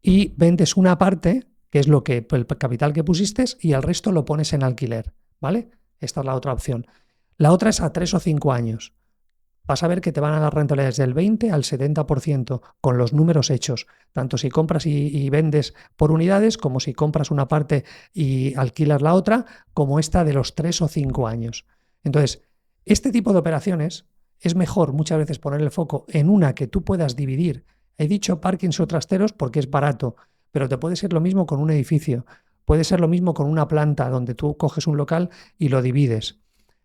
[SPEAKER 1] y vendes una parte, que es lo que el capital que pusiste, y el resto lo pones en alquiler, ¿vale? Esta es la otra opción. La otra es a 3 o 5 años. Vas a ver que te van a dar rentabilidades del 20 al 70% con los números hechos, tanto si compras y vendes por unidades, como si compras una parte y alquilas la otra, como esta de los 3 o 5 años. Entonces, este tipo de operaciones es mejor muchas veces poner el foco en una que tú puedas dividir. He dicho parkings o trasteros porque es barato, pero te puede ser lo mismo con un edificio, puede ser lo mismo con una planta donde tú coges un local y lo divides.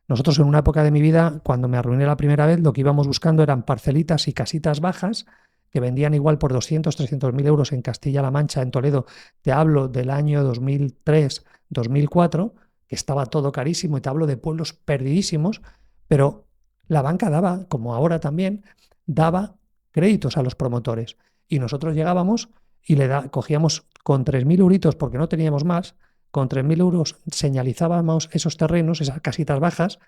[SPEAKER 1] Nosotros en una época de mi vida, cuando me arruiné la primera vez, lo que íbamos buscando eran parcelitas y casitas bajas que vendían igual por 200, 300 mil euros en Castilla-La Mancha, en Toledo. Te hablo del año 2003, 2004, que estaba todo carísimo y te hablo de pueblos perdidísimos, pero la banca daba, como ahora también, daba créditos a los promotores. Y nosotros llegábamos y cogíamos con 3.000 euritos, porque no teníamos más, con 3.000 euros señalizábamos esos terrenos, esas casitas bajas,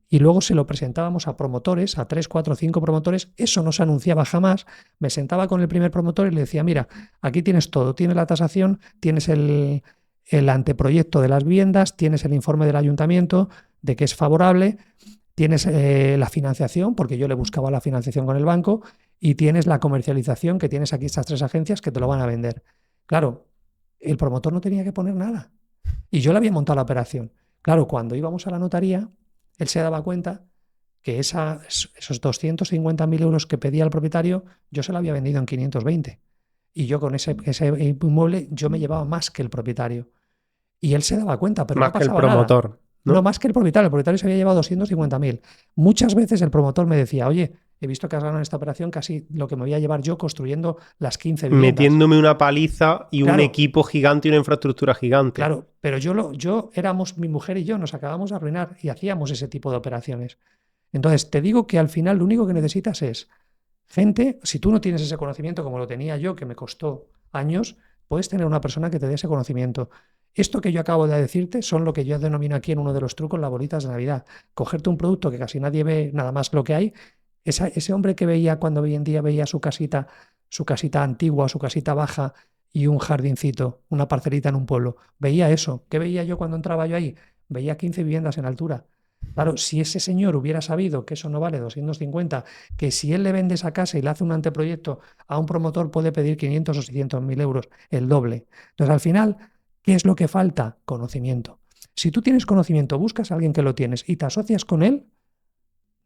[SPEAKER 1] y luego se lo presentábamos a promotores, a 3, 4, 5 promotores. Eso no se anunciaba jamás. Me sentaba con el primer promotor y le decía, mira, aquí tienes todo, tienes la tasación, tienes el anteproyecto de las viviendas, tienes el informe del ayuntamiento de que es favorable, tienes la financiación, porque yo le buscaba la financiación con el banco, y tienes la comercialización, que tienes aquí estas 3 agencias que te lo van a vender. Claro, el promotor no tenía que poner nada. Y yo le había montado la operación. Claro, cuando íbamos a la notaría, él se daba cuenta que esos 250.000 euros que pedía el propietario, yo se lo había vendido en 520. Y yo con ese inmueble, yo me llevaba más que el propietario. Y él se daba cuenta, pero
[SPEAKER 2] Más
[SPEAKER 1] no
[SPEAKER 2] que el
[SPEAKER 1] pasaba nada.
[SPEAKER 2] promotor, ¿no?
[SPEAKER 1] No, más que el propietario. El propietario se había llevado 250.000. Muchas veces el promotor me decía, oye, he visto que has ganado en esta operación casi lo que me voy a llevar yo construyendo las 15 viviendas.
[SPEAKER 2] Metiéndome una paliza y un equipo gigante y una infraestructura gigante.
[SPEAKER 1] Claro, pero yo éramos, mi mujer y yo, nos acabamos de arruinar y hacíamos ese tipo de operaciones. Entonces, te digo que al final lo único que necesitas es gente. Si tú no tienes ese conocimiento como lo tenía yo, que me costó años, puedes tener una persona que te dé ese conocimiento. Esto que yo acabo de decirte son lo que yo denomino aquí en uno de los trucos las bolitas de Navidad. Cogerte un producto que casi nadie ve, nada más lo que hay, Ese hombre que veía cuando hoy en día veía su casita antigua, su casita baja y un jardincito, una parcelita en un pueblo, veía eso. ¿Qué veía yo cuando entraba yo ahí? Veía 15 viviendas en altura. Claro, si ese señor hubiera sabido que eso no vale 250, que si él le vende esa casa y le hace un anteproyecto a un promotor puede pedir 500 o 600.000 euros, el doble. Entonces, al final, ¿qué es lo que falta? Conocimiento. Si tú tienes conocimiento, buscas a alguien que lo tienes y te asocias con él,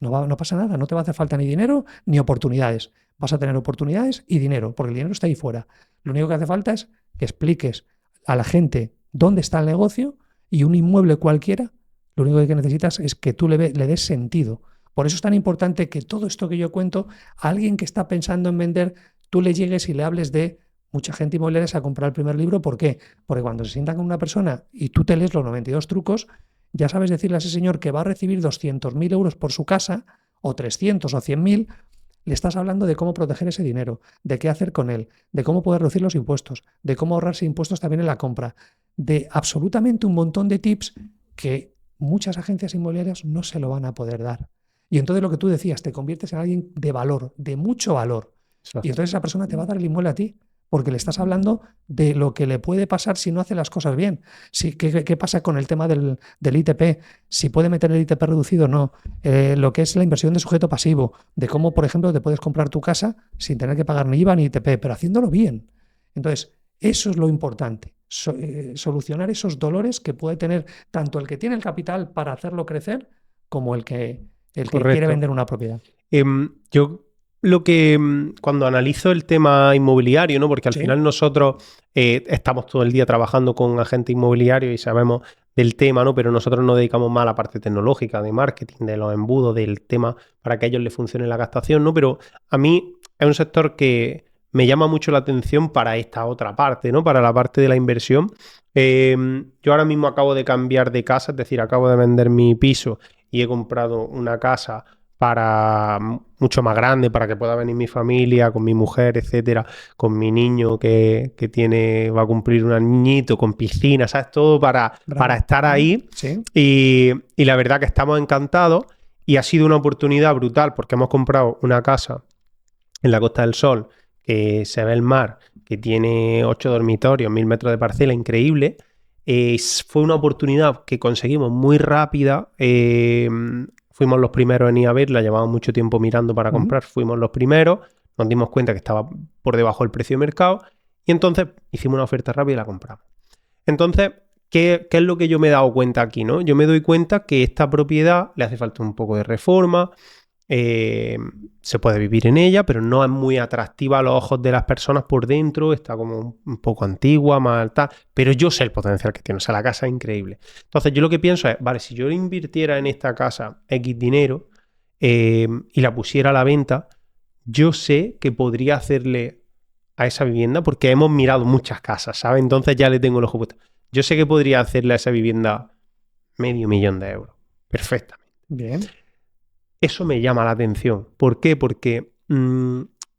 [SPEAKER 1] no pasa nada, no te va a hacer falta ni dinero ni oportunidades. Vas a tener oportunidades y dinero, porque el dinero está ahí fuera. Lo único que hace falta es que expliques a la gente dónde está el negocio y un inmueble cualquiera, lo único que necesitas es que tú le des sentido. Por eso es tan importante que todo esto que yo cuento, a alguien que está pensando en vender, tú le llegues y le hables de mucha gente inmobiliaria a comprar el primer libro. ¿Por qué? Porque cuando se sientan con una persona y tú te lees los 92 trucos, ya sabes decirle a ese señor que va a recibir 200.000 euros por su casa, o 300 o 100.000, le estás hablando de cómo proteger ese dinero, de qué hacer con él, de cómo poder reducir los impuestos, de cómo ahorrarse impuestos también en la compra, de absolutamente un montón de tips que muchas agencias inmobiliarias no se lo van a poder dar. Y entonces lo que tú decías, te conviertes en alguien de valor, de mucho valor. Y entonces esa persona te va a dar el inmueble a ti, porque le estás hablando de lo que le puede pasar si no hace las cosas bien. ¿Qué pasa con el tema del ITP? Si puede meter el ITP reducido o no. Lo que es la inversión de sujeto pasivo, de cómo, por ejemplo, te puedes comprar tu casa sin tener que pagar ni IVA ni ITP, pero haciéndolo bien. Entonces, eso es lo importante, solucionar esos dolores que puede tener tanto el que tiene el capital para hacerlo crecer como el que quiere
[SPEAKER 2] Correcto.
[SPEAKER 1] vender una propiedad.
[SPEAKER 2] Yo lo que cuando analizo el tema inmobiliario, ¿no? Porque al
[SPEAKER 1] Sí,
[SPEAKER 2] final nosotros estamos todo el día trabajando con agentes inmobiliarios y sabemos del tema, ¿no? Pero nosotros nos dedicamos más a la parte tecnológica, de marketing, de los embudos, del tema para que a ellos les funcione la captación, ¿no? Pero a mí es un sector que me llama mucho la atención para esta otra parte, ¿no? Para la parte de la inversión. Yo ahora mismo acabo de cambiar de casa, es decir, acabo de vender mi piso y he comprado una casa para mucho más grande, para que pueda venir mi familia, con mi mujer, etcétera, con mi niño que va a cumplir un añito, con piscina, ¿sabes? Todo para estar ahí.
[SPEAKER 1] sí.
[SPEAKER 2] Y la verdad que estamos encantados y ha sido una oportunidad brutal porque hemos comprado una casa en la Costa del Sol que se ve el mar, que tiene 8 dormitorios, 1000 metros de parcela, increíble. Fue una oportunidad que conseguimos muy rápida. Fuimos los primeros en ir a verla, llevábamos mucho tiempo mirando para comprar, fuimos los primeros, nos dimos cuenta que estaba por debajo del precio de mercado y entonces hicimos una oferta rápida y la compramos. Entonces, ¿qué es lo que yo me he dado cuenta aquí, ¿no? Yo me doy cuenta que esta propiedad le hace falta un poco de reforma, se puede vivir en ella, pero no es muy atractiva a los ojos de las personas por dentro, está como un poco antigua, más alta, pero yo sé el potencial que tiene, o sea, la casa es increíble. Entonces yo lo que pienso es, vale, si yo invirtiera en esta casa X dinero y la pusiera a la venta, yo sé que podría hacerle a esa vivienda, porque hemos mirado muchas casas, ¿sabes? Entonces ya le tengo el ojo puesto. Yo sé que podría hacerle a esa vivienda 500.000 euros, perfectamente.
[SPEAKER 1] Bien.
[SPEAKER 2] Eso me llama la atención. ¿Por qué? Porque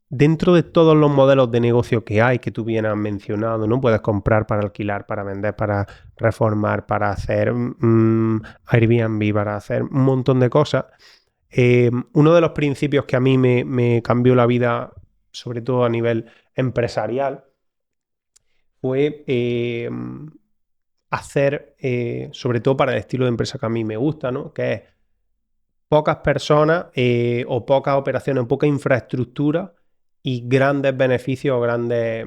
[SPEAKER 2] dentro de todos los modelos de negocio que hay, que tú bien has mencionado, ¿no? Puedes comprar para alquilar, para vender, para reformar, para hacer Airbnb, para hacer un montón de cosas. Uno de los principios que a mí me cambió la vida, sobre todo a nivel empresarial, fue hacer, sobre todo para el estilo de empresa que a mí me gusta, ¿no? Que es pocas personas o pocas operaciones, poca infraestructura y grandes beneficios o grandes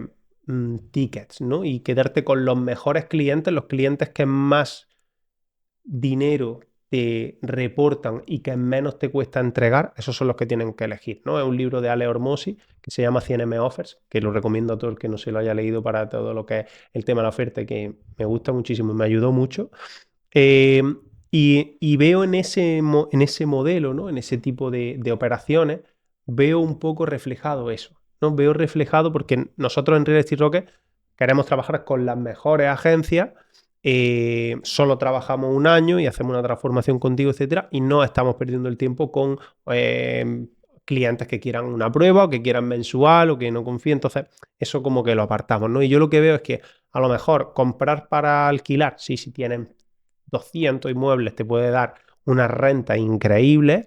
[SPEAKER 2] tickets, ¿no? Y quedarte con los mejores clientes, los clientes que más dinero te reportan y que menos te cuesta entregar, esos son los que tienen que elegir, ¿no? Es un libro de Ale Hormozi que se llama 100M Offers, que lo recomiendo a todo el que no se lo haya leído para todo lo que es el tema de la oferta, que me gusta muchísimo y me ayudó mucho. Y veo en ese modelo, ¿no? En ese tipo de operaciones, veo un poco reflejado eso, ¿no? Veo reflejado porque nosotros en Real Estate Rocket queremos trabajar con las mejores agencias, solo trabajamos un año y hacemos una transformación contigo, etcétera, y no estamos perdiendo el tiempo con clientes que quieran una prueba o que quieran mensual o que no confíen. Entonces, eso como que lo apartamos, ¿no? Y yo lo que veo es que a lo mejor comprar para alquilar, sí, si tienen 200 inmuebles te puede dar una renta increíble,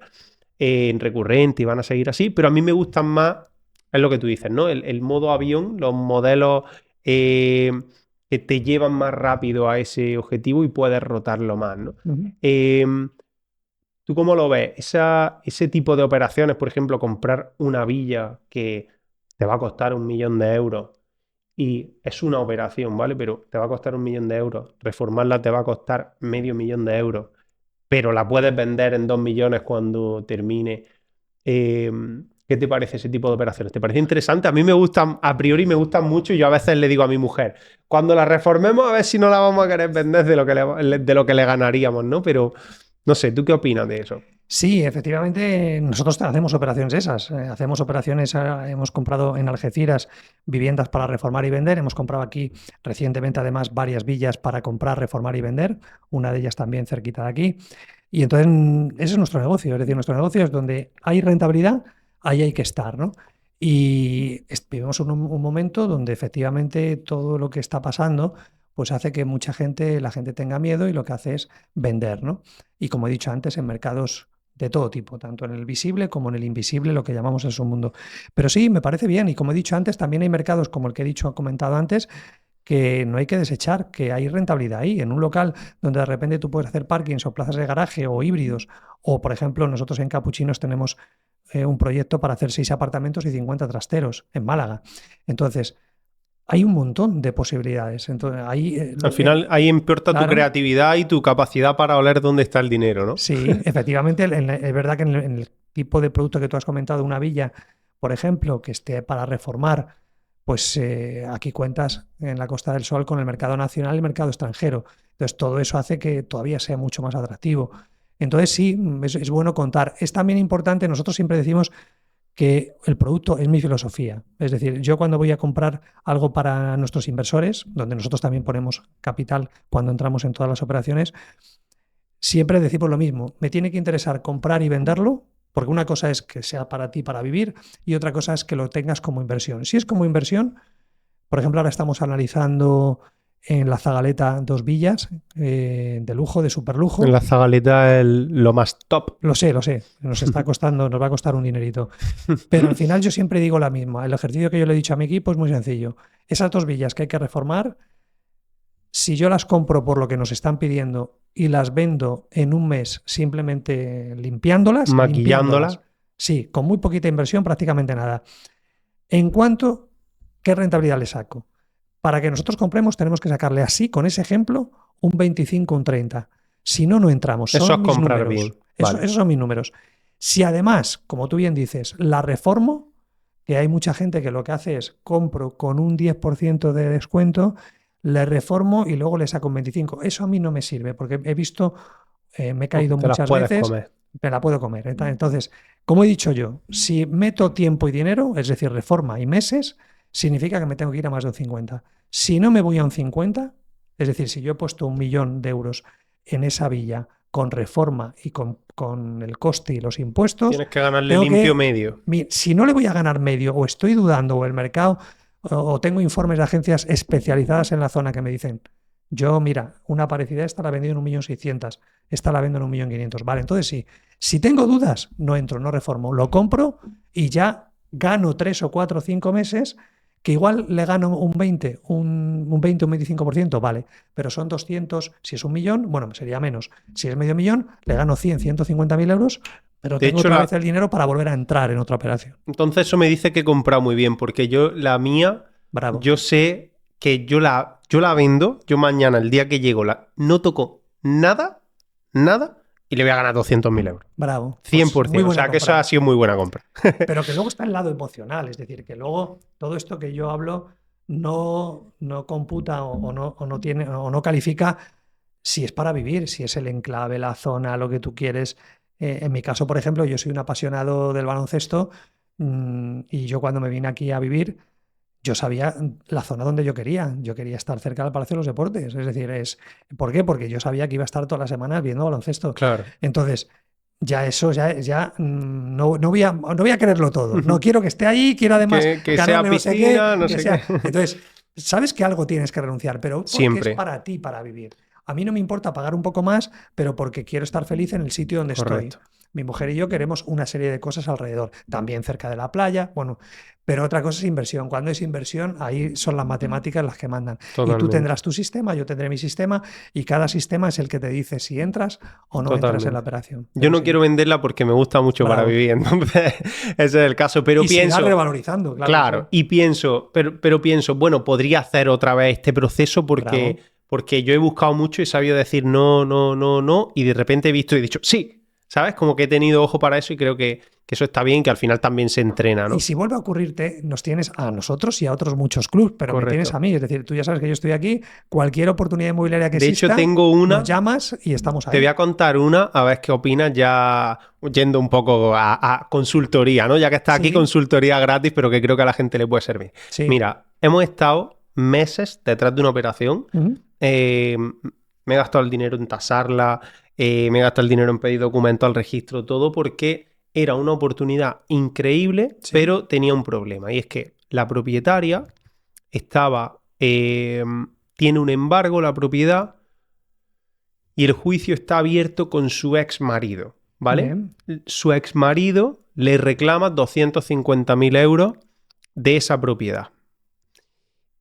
[SPEAKER 2] recurrente y van a seguir así, pero a mí me gustan más, es lo que tú dices, ¿no? El modo avión, los modelos que te llevan más rápido a ese objetivo y puedes rotarlo más, ¿no? ¿Tú cómo lo ves? Ese tipo de operaciones, por ejemplo, comprar una villa que te va a costar 1.000.000 de euros y es una operación, ¿vale? Pero te va a costar 1.000.000 de euros, reformarla te va a costar 500.000 de euros, pero la puedes vender en 2 millones cuando termine. ¿Qué te parece ese tipo de operaciones? ¿Te parece interesante? A mí me gustan, a priori me gustan mucho y yo a veces le digo a mi mujer, cuando la reformemos a ver si no la vamos a querer vender de lo que le ganaríamos, ¿no? Pero no sé, ¿tú qué opinas de eso?
[SPEAKER 1] Sí, efectivamente, nosotros hacemos operaciones esas. Hacemos operaciones, hemos comprado en Algeciras viviendas para reformar y vender. Hemos comprado aquí recientemente, además, varias villas para comprar, reformar y vender. Una de ellas también cerquita de aquí. Y entonces, ese es nuestro negocio. Es decir, nuestro negocio es donde hay rentabilidad, ahí hay que estar, ¿no? Y vivimos un momento donde efectivamente todo lo que está pasando pues hace que la gente tenga miedo y lo que hace es vender, ¿no? Y como he dicho antes, en mercados de todo tipo, tanto en el visible como en el invisible, lo que llamamos el submundo. Pero sí, me parece bien. Y como he dicho antes, también hay mercados como el que comentado antes, que no hay que desechar, que hay rentabilidad ahí. En un local donde de repente tú puedes hacer parkings o plazas de garaje o híbridos, o por ejemplo, nosotros en Capuchinos tenemos un proyecto para hacer 6 apartamentos y 50 trasteros en Málaga. Entonces, hay un montón de posibilidades. Entonces, ahí,
[SPEAKER 2] Al final, ahí importa tu
[SPEAKER 1] claro.
[SPEAKER 2] creatividad y tu capacidad para oler dónde está el dinero, ¿no?
[SPEAKER 1] Sí, efectivamente, es verdad que en el tipo de producto que tú has comentado, una villa, por ejemplo, que esté para reformar, pues aquí cuentas en la Costa del Sol con el mercado nacional y el mercado extranjero. Entonces, todo eso hace que todavía sea mucho más atractivo. Entonces, sí, es bueno contar. Es también importante, nosotros siempre decimos que el producto es mi filosofía. Es decir, yo cuando voy a comprar algo para nuestros inversores, donde nosotros también ponemos capital cuando entramos en todas las operaciones, siempre decimos lo mismo, me tiene que interesar comprar y venderlo, porque una cosa es que sea para ti para vivir y otra cosa es que lo tengas como inversión. Si es como inversión, por ejemplo, ahora estamos analizando en la Zagaleta 2 villas de lujo, de
[SPEAKER 2] En
[SPEAKER 1] superlujo.
[SPEAKER 2] la Zagaleta es lo más top.
[SPEAKER 1] Lo sé, nos está costando, nos va a costar un dinerito. Pero al final yo siempre digo la misma. El ejercicio que yo le he dicho a mi equipo es muy sencillo. Esas 2 villas que hay que reformar, si yo las compro por lo que nos están pidiendo y las vendo en un mes simplemente limpiándolas,
[SPEAKER 2] Maquillándola.
[SPEAKER 1] sí, con muy poquita inversión, prácticamente nada. En cuanto, ¿qué rentabilidad le saco? Para que nosotros compremos tenemos que sacarle así, con ese ejemplo, un 25, un 30. Si no, no entramos.
[SPEAKER 2] Eso es
[SPEAKER 1] Son mis
[SPEAKER 2] comprar
[SPEAKER 1] números.
[SPEAKER 2] bien. Vale.
[SPEAKER 1] Esos son mis números. Si además, como tú bien dices, la reformo, que hay mucha gente que lo que hace es compro con un 10% de descuento, le reformo y luego le saco un 25%. Eso a mí no me sirve porque he visto, me he caído
[SPEAKER 2] Te las
[SPEAKER 1] muchas
[SPEAKER 2] puedes
[SPEAKER 1] veces,
[SPEAKER 2] comer.
[SPEAKER 1] me la puedo comer. Entonces, como he dicho yo, si meto tiempo y dinero, es decir, reforma y meses, significa que me tengo que ir a más de un 50. Si no me voy a un 50, es decir, si yo he puesto 1.000.000 de euros en esa villa con reforma y con el coste y los impuestos,
[SPEAKER 2] Tienes que ganarle
[SPEAKER 1] tengo
[SPEAKER 2] limpio
[SPEAKER 1] que,
[SPEAKER 2] medio.
[SPEAKER 1] si no le voy a ganar medio o estoy dudando o el mercado o tengo informes de agencias especializadas en la zona que me dicen, yo mira, una parecida esta la he vendido en 1.600.000, esta la vendo en 1.500.000. Vale, entonces sí, si tengo dudas, no entro, no reformo, lo compro y ya gano 3 o 4 o 5 meses, que igual le gano un 20, un 20, un 25%, vale, pero son 200, si es 1.000.000, bueno, sería menos. Si es medio millón, le gano 100, 150.000 euros, pero
[SPEAKER 2] De
[SPEAKER 1] tengo
[SPEAKER 2] hecho,
[SPEAKER 1] otra vez el dinero para volver a entrar en otra operación.
[SPEAKER 2] entonces eso me dice que he comprado muy bien, porque yo, la mía,
[SPEAKER 1] Bravo.
[SPEAKER 2] yo sé que yo la vendo, yo mañana, el día que llego, no toco nada, nada, y le voy a ganar 200.000 euros.
[SPEAKER 1] Bravo. Pues muy
[SPEAKER 2] 100%. O
[SPEAKER 1] buena
[SPEAKER 2] sea que eso ha
[SPEAKER 1] compra.
[SPEAKER 2] sido muy buena compra.
[SPEAKER 1] Pero que luego está el lado emocional, es decir, que luego todo esto que yo hablo no computa o no tiene o no califica si es para vivir, si es el enclave, la zona, lo que tú quieres. En mi caso, por ejemplo, yo soy un apasionado del baloncesto y yo cuando me vine aquí a vivir, yo sabía la zona donde yo quería. Yo quería estar cerca del Palacio de los Deportes. Es decir, ¿por qué? Porque yo sabía que iba a estar todas las semanas viendo baloncesto.
[SPEAKER 2] Claro.
[SPEAKER 1] Entonces, ya eso, ya no voy a quererlo todo. No quiero que esté ahí, quiero además
[SPEAKER 2] Que sea
[SPEAKER 1] ganarle no sé qué,
[SPEAKER 2] piscina, no
[SPEAKER 1] que
[SPEAKER 2] sé
[SPEAKER 1] sea.
[SPEAKER 2] qué.
[SPEAKER 1] Entonces, sabes que algo tienes que renunciar, pero porque es
[SPEAKER 2] Siempre.
[SPEAKER 1] para ti, para vivir. A mí no me importa pagar un poco más, pero porque quiero estar feliz en el sitio donde
[SPEAKER 2] Correcto.
[SPEAKER 1] estoy. Mi mujer y yo queremos una serie de cosas alrededor, también cerca de la playa, bueno, pero otra cosa es inversión. Cuando es inversión, ahí son las matemáticas las que mandan. Y tú
[SPEAKER 2] Totalmente.
[SPEAKER 1] tendrás tu sistema, yo tendré mi sistema, y cada sistema es el que te dice si entras o no entras en la
[SPEAKER 2] Totalmente.
[SPEAKER 1] operación.
[SPEAKER 2] Yo
[SPEAKER 1] Pero
[SPEAKER 2] no
[SPEAKER 1] sí,
[SPEAKER 2] quiero venderla porque me gusta mucho para
[SPEAKER 1] bravo.
[SPEAKER 2] vivir, entonces ese es el caso. Pero
[SPEAKER 1] Y siga
[SPEAKER 2] pienso,
[SPEAKER 1] revalorizando, claro,
[SPEAKER 2] claro,
[SPEAKER 1] sí.
[SPEAKER 2] y pienso, pero pienso, bueno, podría hacer otra vez este proceso
[SPEAKER 1] Bravo.
[SPEAKER 2] porque yo he buscado mucho y he sabido decir no, no, no, no, y de repente he visto y he dicho sí, ¿sabes? Como que he tenido ojo para eso y creo que eso está bien, que al final también se entrena, ¿no?
[SPEAKER 1] Y si vuelve a ocurrirte, nos tienes a nosotros y a otros muchos clubs, pero me tienes
[SPEAKER 2] Correcto.
[SPEAKER 1] a mí. Es decir, tú ya sabes que yo estoy aquí. Cualquier oportunidad inmobiliaria que
[SPEAKER 2] De hecho,
[SPEAKER 1] exista,
[SPEAKER 2] tengo
[SPEAKER 1] nos
[SPEAKER 2] una,
[SPEAKER 1] llamas y estamos
[SPEAKER 2] te voy
[SPEAKER 1] ahí.
[SPEAKER 2] a contar una, a ver qué opinas ya yendo un poco a consultoría, ¿no? Ya que está aquí,
[SPEAKER 1] Sí,
[SPEAKER 2] consultoría gratis, pero que creo que a la gente le puede servir.
[SPEAKER 1] sí.
[SPEAKER 2] Mira, hemos estado meses detrás de una operación.
[SPEAKER 1] Ujú.
[SPEAKER 2] Me he gastado el dinero en tasarla, me he gastado el dinero en pedir documentos al registro, todo porque era una oportunidad increíble,
[SPEAKER 1] Sí.
[SPEAKER 2] pero tenía un problema. Y es que la propietaria estaba, tiene un embargo la propiedad y el juicio está abierto con su ex marido, ¿vale?
[SPEAKER 1] Bien.
[SPEAKER 2] Su ex marido le reclama 250.000 euros de esa propiedad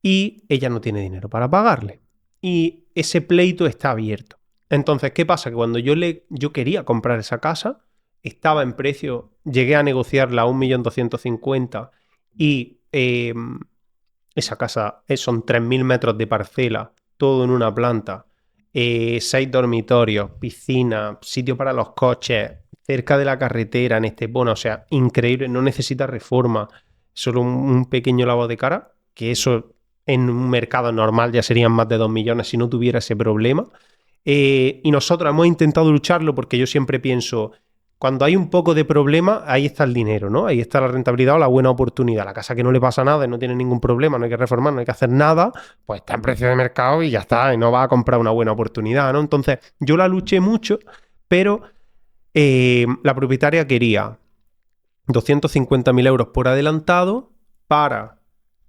[SPEAKER 2] y ella no tiene dinero para pagarle. Y ese pleito está abierto. Entonces, ¿qué pasa? Que cuando yo quería comprar esa casa, estaba en precio, llegué a negociarla a 1.250.000 y esa casa son 3.000 metros de parcela, todo en una planta, 6 dormitorios, piscina, sitio para los coches, cerca de la carretera, en Estepona, o sea, increíble, no necesita reforma, solo un pequeño lavado de cara, que eso en un mercado normal ya serían más de 2 millones si no tuviera ese problema. Y nosotros hemos intentado lucharlo porque yo siempre pienso, cuando hay un poco de problema, ahí está el dinero, ¿no? Ahí está la rentabilidad o la buena oportunidad. La casa que no le pasa nada y no tiene ningún problema, no hay que reformar, no hay que hacer nada, pues está en precio de mercado y ya está, y no va a comprar una buena oportunidad, ¿no? Entonces, yo la luché mucho, pero la propietaria quería 250.000 euros por adelantado para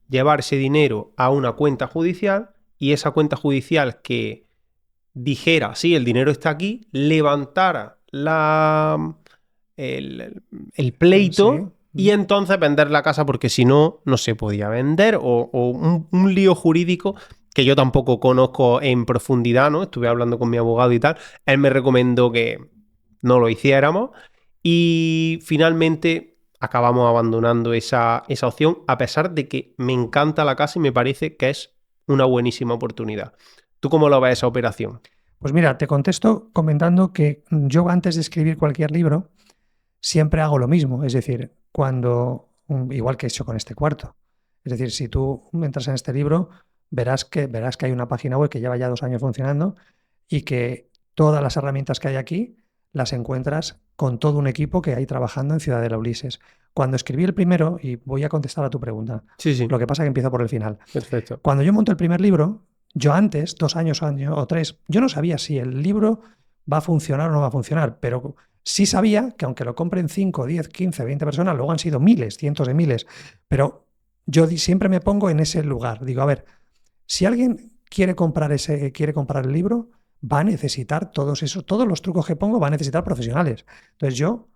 [SPEAKER 2] llevar ese dinero a una cuenta judicial y esa cuenta judicial que dijera, sí, el dinero está aquí, levantara el pleito
[SPEAKER 1] Sí.
[SPEAKER 2] y entonces vender la casa porque si no, no se podía vender o un lío jurídico que yo tampoco conozco en profundidad, ¿no? Estuve hablando con mi abogado y tal. Él me recomendó que no lo hiciéramos y finalmente acabamos abandonando esa opción a pesar de que me encanta la casa y me parece que es una buenísima oportunidad. ¿Tú cómo lo ves esa operación?
[SPEAKER 1] Pues mira, te contesto comentando que yo antes de escribir cualquier libro siempre hago lo mismo. Es decir, igual que he hecho con este cuarto. Es decir, si tú entras en este libro, verás que hay una página web que lleva ya 2 años funcionando y que todas las herramientas que hay aquí las encuentras con todo un equipo que hay trabajando en Ciudadela Ulises. Cuando escribí el primero, y voy a contestar a tu pregunta,
[SPEAKER 2] Sí, sí,
[SPEAKER 1] lo que pasa es que empiezo por el final.
[SPEAKER 2] perfecto.
[SPEAKER 1] Cuando yo monto el primer libro, yo antes, 2 años o 3, yo no sabía si el libro va a funcionar o no va a funcionar, pero sí sabía que aunque lo compren 5, 10, 15, 20 personas, luego han sido miles, cientos de miles, pero yo siempre me pongo en ese lugar. Digo, a ver, si alguien quiere comprar el libro, va a necesitar todos los trucos que pongo, va a necesitar profesionales. Entonces yo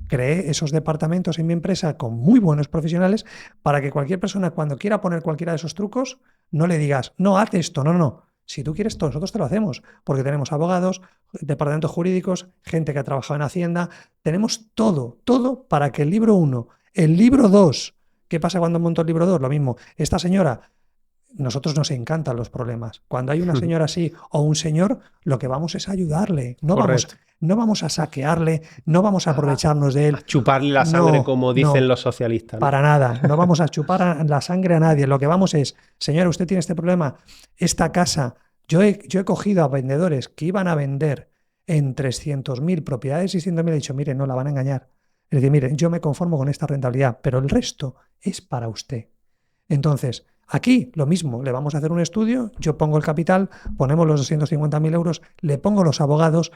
[SPEAKER 1] creé esos departamentos en mi empresa con muy buenos profesionales para que cualquier persona cuando quiera poner cualquiera de esos trucos, no le digas, no, haz esto, no, no, no. Si tú quieres, nosotros te lo hacemos, porque tenemos abogados, departamentos jurídicos, gente que ha trabajado en Hacienda, tenemos todo, todo para que el libro 1, el libro 2, ¿qué pasa cuando monto el libro 2? Lo mismo, esta señora, nosotros nos encantan los problemas. Cuando hay una señora así o un señor, lo que vamos es ayudarle, no vamos a saquearle, no vamos a aprovecharnos de él.
[SPEAKER 2] A chuparle la sangre, como dicen los socialistas, ¿no?
[SPEAKER 1] Para nada, no vamos a chupar la sangre a nadie. Lo que vamos es, señora, usted tiene este problema, esta casa, yo he cogido a vendedores que iban a vender en 300.000 propiedades, 600.000, he dicho, mire, no la van a engañar. Es decir, mire, yo me conformo con esta rentabilidad, pero el resto es para usted. Entonces, aquí lo mismo, le vamos a hacer un estudio, yo pongo el capital, ponemos los 250.000 euros, le pongo los abogados,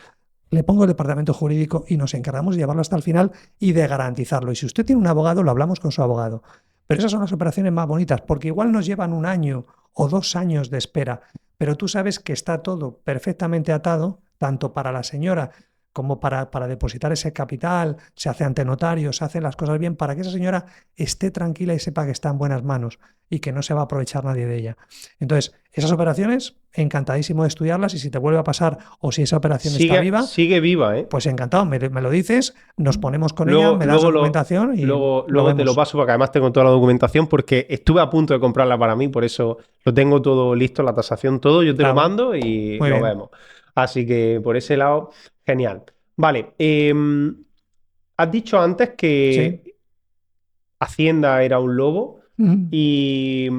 [SPEAKER 1] le pongo el departamento jurídico y nos encargamos de llevarlo hasta el final y de garantizarlo. Y si usted tiene un abogado, lo hablamos con su abogado. Pero esas son las operaciones más bonitas, porque igual nos llevan 1 año o 2 años de espera, pero tú sabes que está todo perfectamente atado, tanto para la señora como para depositar ese capital, se hace ante notario, se hacen las cosas bien, para que esa señora esté tranquila y sepa que está en buenas manos y que no se va a aprovechar nadie de ella. Entonces, esas operaciones, encantadísimo de estudiarlas, y si te vuelve a pasar o si esa operación está viva,
[SPEAKER 2] Sigue viva, ¿eh?
[SPEAKER 1] pues encantado, me lo dices, nos ponemos con ella,
[SPEAKER 2] Luego,
[SPEAKER 1] me das
[SPEAKER 2] luego, lo,
[SPEAKER 1] documentación y lo
[SPEAKER 2] luego te lo
[SPEAKER 1] vemos.
[SPEAKER 2] paso porque además tengo toda la documentación porque estuve a punto de comprarla para mí, por eso lo tengo todo listo, la tasación, todo, yo te lo
[SPEAKER 1] Claro,
[SPEAKER 2] mando y
[SPEAKER 1] muy
[SPEAKER 2] lo
[SPEAKER 1] bien.
[SPEAKER 2] vemos. Así que por ese lado, genial. Vale, has dicho antes
[SPEAKER 1] Sí.
[SPEAKER 2] que Hacienda era un lobo
[SPEAKER 1] Mm.
[SPEAKER 2] y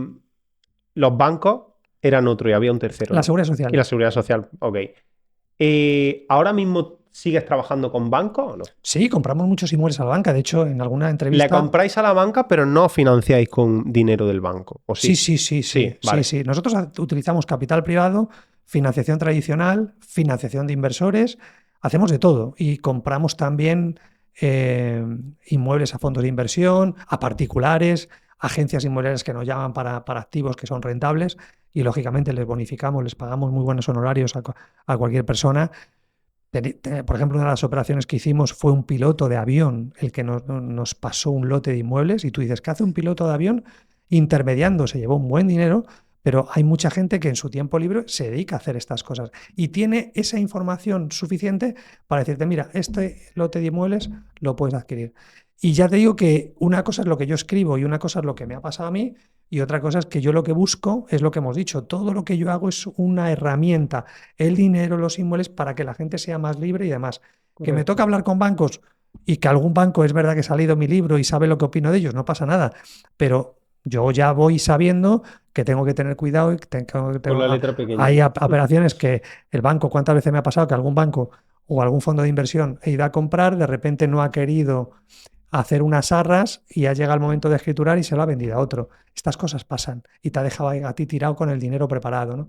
[SPEAKER 2] los bancos eran otro y había un tercero,
[SPEAKER 1] La
[SPEAKER 2] ¿no?
[SPEAKER 1] seguridad
[SPEAKER 2] Y la
[SPEAKER 1] social.
[SPEAKER 2] seguridad social, ok. ¿Ahora mismo sigues trabajando con bancos o no?
[SPEAKER 1] Sí, compramos muchos inmuebles a la banca. De hecho, en alguna
[SPEAKER 2] Le
[SPEAKER 1] entrevista.
[SPEAKER 2] compráis a la banca, pero no financiáis con dinero del banco, ¿o
[SPEAKER 1] Sí,
[SPEAKER 2] sí?
[SPEAKER 1] sí, sí, sí,
[SPEAKER 2] Sí,
[SPEAKER 1] sí,
[SPEAKER 2] vale.
[SPEAKER 1] sí. Nosotros utilizamos capital privado, financiación tradicional, financiación de inversores, hacemos de todo y compramos también inmuebles a fondos de inversión, a particulares, agencias inmobiliarias que nos llaman para activos que son rentables y lógicamente les bonificamos, les pagamos muy buenos honorarios a cualquier persona. Por ejemplo, una de las operaciones que hicimos fue un piloto de avión el que nos pasó un lote de inmuebles y tú dices, ¿qué hace un piloto de avión intermediando? Se llevó un buen dinero, pero hay mucha gente que en su tiempo libre se dedica a hacer estas cosas y tiene esa información suficiente para decirte, mira, este lote de inmuebles lo puedes adquirir. Y ya te digo que una cosa es lo que yo escribo y una cosa es lo que me ha pasado a mí y otra cosa es que yo lo que busco es lo que hemos dicho, todo lo que yo hago es una herramienta, el dinero, los inmuebles, para que la gente sea más libre y demás. Que me toca
[SPEAKER 2] Correcto.
[SPEAKER 1] hablar con bancos y que algún banco es verdad que ha salido mi libro y sabe lo que opino de ellos, no pasa nada. Pero yo ya voy sabiendo que tengo que tener cuidado y que
[SPEAKER 2] Con la letra pequeña.
[SPEAKER 1] hay operaciones que el banco, ¿cuántas veces me ha pasado que algún banco o algún fondo de inversión he ido a comprar, de repente no ha querido hacer unas arras y ha llegado el momento de escriturar y se lo ha vendido a otro? Estas cosas pasan y te ha dejado a ti tirado con el dinero preparado, ¿no?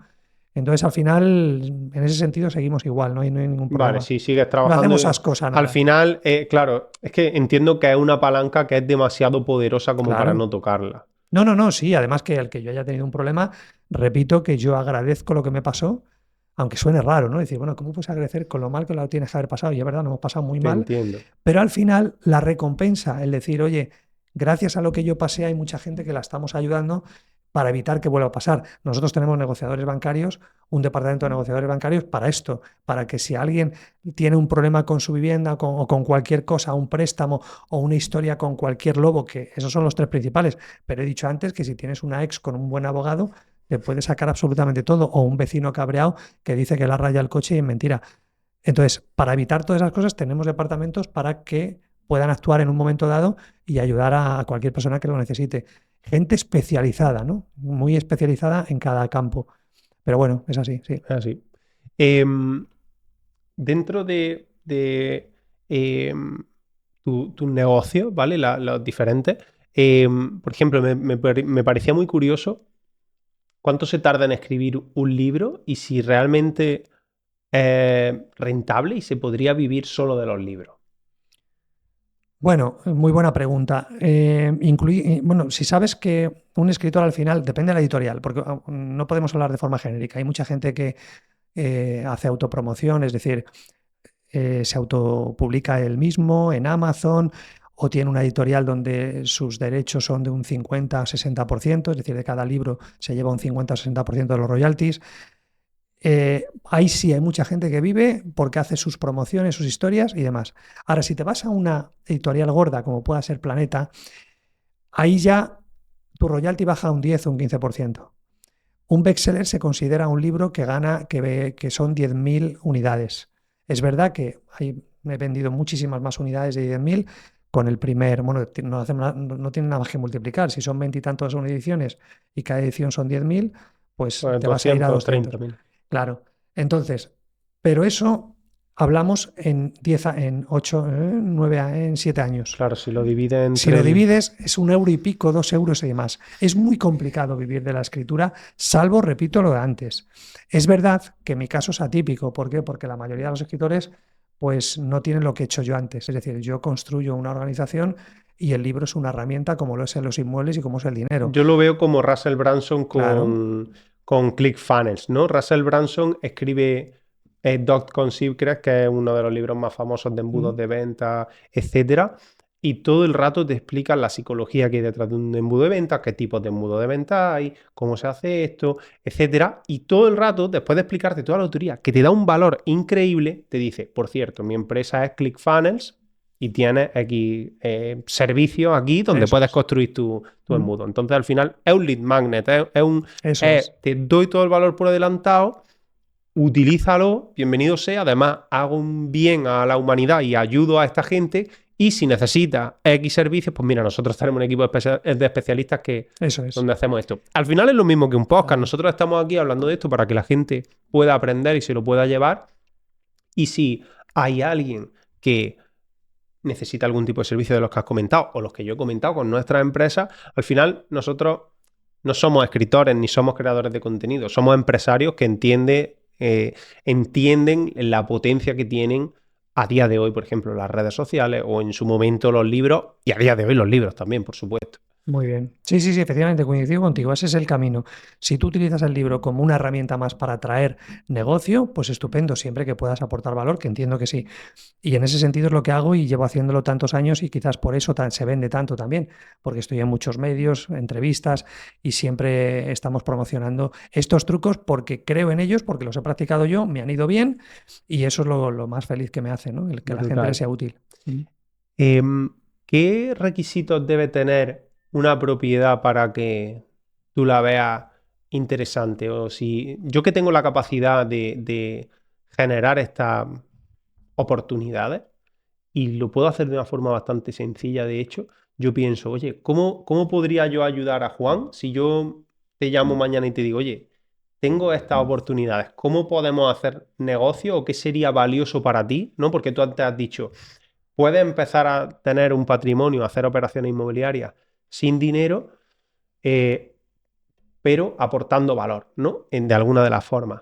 [SPEAKER 1] Entonces, al final, en ese sentido, seguimos igual, no hay ningún
[SPEAKER 2] Vale,
[SPEAKER 1] problema.
[SPEAKER 2] si sigues
[SPEAKER 1] No
[SPEAKER 2] trabajando.
[SPEAKER 1] hacemos asco a
[SPEAKER 2] Al
[SPEAKER 1] nada.
[SPEAKER 2] final, claro, es que entiendo que es una palanca que es demasiado poderosa como para
[SPEAKER 1] Claro.
[SPEAKER 2] no tocarla.
[SPEAKER 1] No, no, no, sí. Además que el que yo haya tenido un problema, repito que yo agradezco lo que me pasó, aunque suene raro, ¿no? Decir, bueno, ¿cómo puedes agradecer con lo mal que lo tienes que haber pasado? Y es verdad, nos hemos pasado muy
[SPEAKER 2] Te
[SPEAKER 1] mal,
[SPEAKER 2] entiendo.
[SPEAKER 1] pero al final la recompensa, el decir, oye, gracias a lo que yo pasé hay mucha gente que la estamos ayudando para evitar que vuelva a pasar. Nosotros tenemos negociadores bancarios, un departamento de negociadores bancarios para esto, para que si alguien tiene un problema con su vivienda o con cualquier cosa, un préstamo o una historia con cualquier lobo, que esos son los tres principales, pero he dicho antes que si tienes una ex con un buen abogado, te puede sacar absolutamente todo, o un vecino cabreado que dice que la raya el coche y es mentira. Entonces, para evitar todas esas cosas, tenemos departamentos para que puedan actuar en un momento dado y ayudar a cualquier persona que lo necesite. Gente especializada, ¿no? Muy especializada en cada campo. Pero bueno, es así, sí.
[SPEAKER 2] Es así. Em, Dentro de tu negocio, ¿vale? Los diferentes. Por ejemplo, me parecía muy curioso cuánto se tarda en escribir un libro y si realmente es rentable y se podría vivir solo de los libros.
[SPEAKER 1] Bueno, muy buena pregunta. Bueno, si sabes que un escritor al final depende de la editorial, porque no podemos hablar de forma genérica. Hay mucha gente que hace autopromoción, es decir, se autopublica él mismo en Amazon o tiene una editorial donde sus derechos son de un 50-60%, es decir, de cada libro se lleva un 50-60% de los royalties. Ahí sí hay mucha gente que vive porque hace sus promociones, sus historias y demás. Ahora, si te vas a una editorial gorda como pueda ser Planeta, ahí ya tu royalty baja a un 10 o un 15%. Un bestseller se considera un libro que son 10.000 unidades. Es verdad que he vendido muchísimas más unidades de 10.000 con el primer, bueno, no tiene nada más que multiplicar. Si son 20 y tantas ediciones y cada edición son 10.000, pues
[SPEAKER 2] Pues
[SPEAKER 1] te vas a ir a
[SPEAKER 2] 230
[SPEAKER 1] 200.
[SPEAKER 2] mil.
[SPEAKER 1] Claro. Entonces, pero eso hablamos en 10, en 8, 9, en 7 años.
[SPEAKER 2] Claro, si lo divide
[SPEAKER 1] Si
[SPEAKER 2] entre
[SPEAKER 1] lo
[SPEAKER 2] el...
[SPEAKER 1] divides, es 1 euro y pico, 2 euros y más. Es muy complicado vivir de la escritura, salvo, repito, lo de antes. Es verdad que mi caso es atípico. ¿Por qué? Porque la mayoría de los escritores pues no tienen lo que he hecho yo antes. Es decir, yo construyo una organización y el libro es una herramienta como lo es en los inmuebles y como es el dinero.
[SPEAKER 2] Yo lo veo como Russell Brunson
[SPEAKER 1] Claro.
[SPEAKER 2] con ClickFunnels, ¿no? Russell Brunson escribe Dot-Com Secrets, que es uno de los libros más famosos de embudos
[SPEAKER 1] Mm.
[SPEAKER 2] de venta, etcétera, y todo el rato te explica la psicología que hay detrás de un embudo de venta, qué tipos de embudo de venta hay, cómo se hace esto, etcétera. Y todo el rato, después de explicarte toda la autoría, que te da un valor increíble, te dice, por cierto, mi empresa es ClickFunnels y tienes aquí servicios aquí donde
[SPEAKER 1] Eso
[SPEAKER 2] puedes
[SPEAKER 1] es.
[SPEAKER 2] construir tu
[SPEAKER 1] Mm.
[SPEAKER 2] embudo. Entonces, al final, es un lead magnet,
[SPEAKER 1] Eso es.
[SPEAKER 2] te doy todo el valor por adelantado, utilízalo, bienvenido sea. Además, hago un bien a la humanidad y ayudo a esta gente. Y si necesitas X servicios, pues mira, nosotros tenemos un equipo de especialistas que
[SPEAKER 1] Eso es.
[SPEAKER 2] donde hacemos esto. Al final es lo mismo que un podcast.
[SPEAKER 1] Claro.
[SPEAKER 2] Nosotros estamos aquí hablando de esto para que la gente pueda aprender y se lo pueda llevar. Y si hay alguien que necesita algún tipo de servicio de los que has comentado o los que yo he comentado con nuestras empresas, al final nosotros no somos escritores ni somos creadores de contenido, somos empresarios que entienden la potencia que tienen a día de hoy, por ejemplo, las redes sociales o en su momento los libros y a día de hoy los libros también, por supuesto.
[SPEAKER 1] Muy bien. Sí, sí, sí, efectivamente, coincido contigo. Ese es el camino. Si tú utilizas el libro como una herramienta más para atraer negocio, pues estupendo, siempre que puedas aportar valor, que entiendo que sí. Y en ese sentido es lo que hago y llevo haciéndolo tantos años y quizás por eso se vende tanto también, porque estoy en muchos medios, entrevistas y siempre estamos promocionando estos trucos porque creo en ellos, porque los he practicado yo, me han ido bien y eso es lo más feliz que me hace, ¿no? El que la gente le sea útil.
[SPEAKER 2] ¿Qué requisitos debe tener una propiedad para que tú la veas interesante? O si yo que tengo la capacidad de generar estas oportunidades y lo puedo hacer de una forma bastante sencilla, de hecho, yo pienso, oye, ¿cómo podría yo ayudar a Juan si yo te llamo mañana y te digo, oye, tengo estas oportunidades, ¿cómo podemos hacer negocio o qué sería valioso para ti? ¿No? Porque tú antes has dicho, puedes empezar a tener un patrimonio, a hacer operaciones inmobiliarias sin dinero, pero aportando valor, ¿no? De alguna de las formas.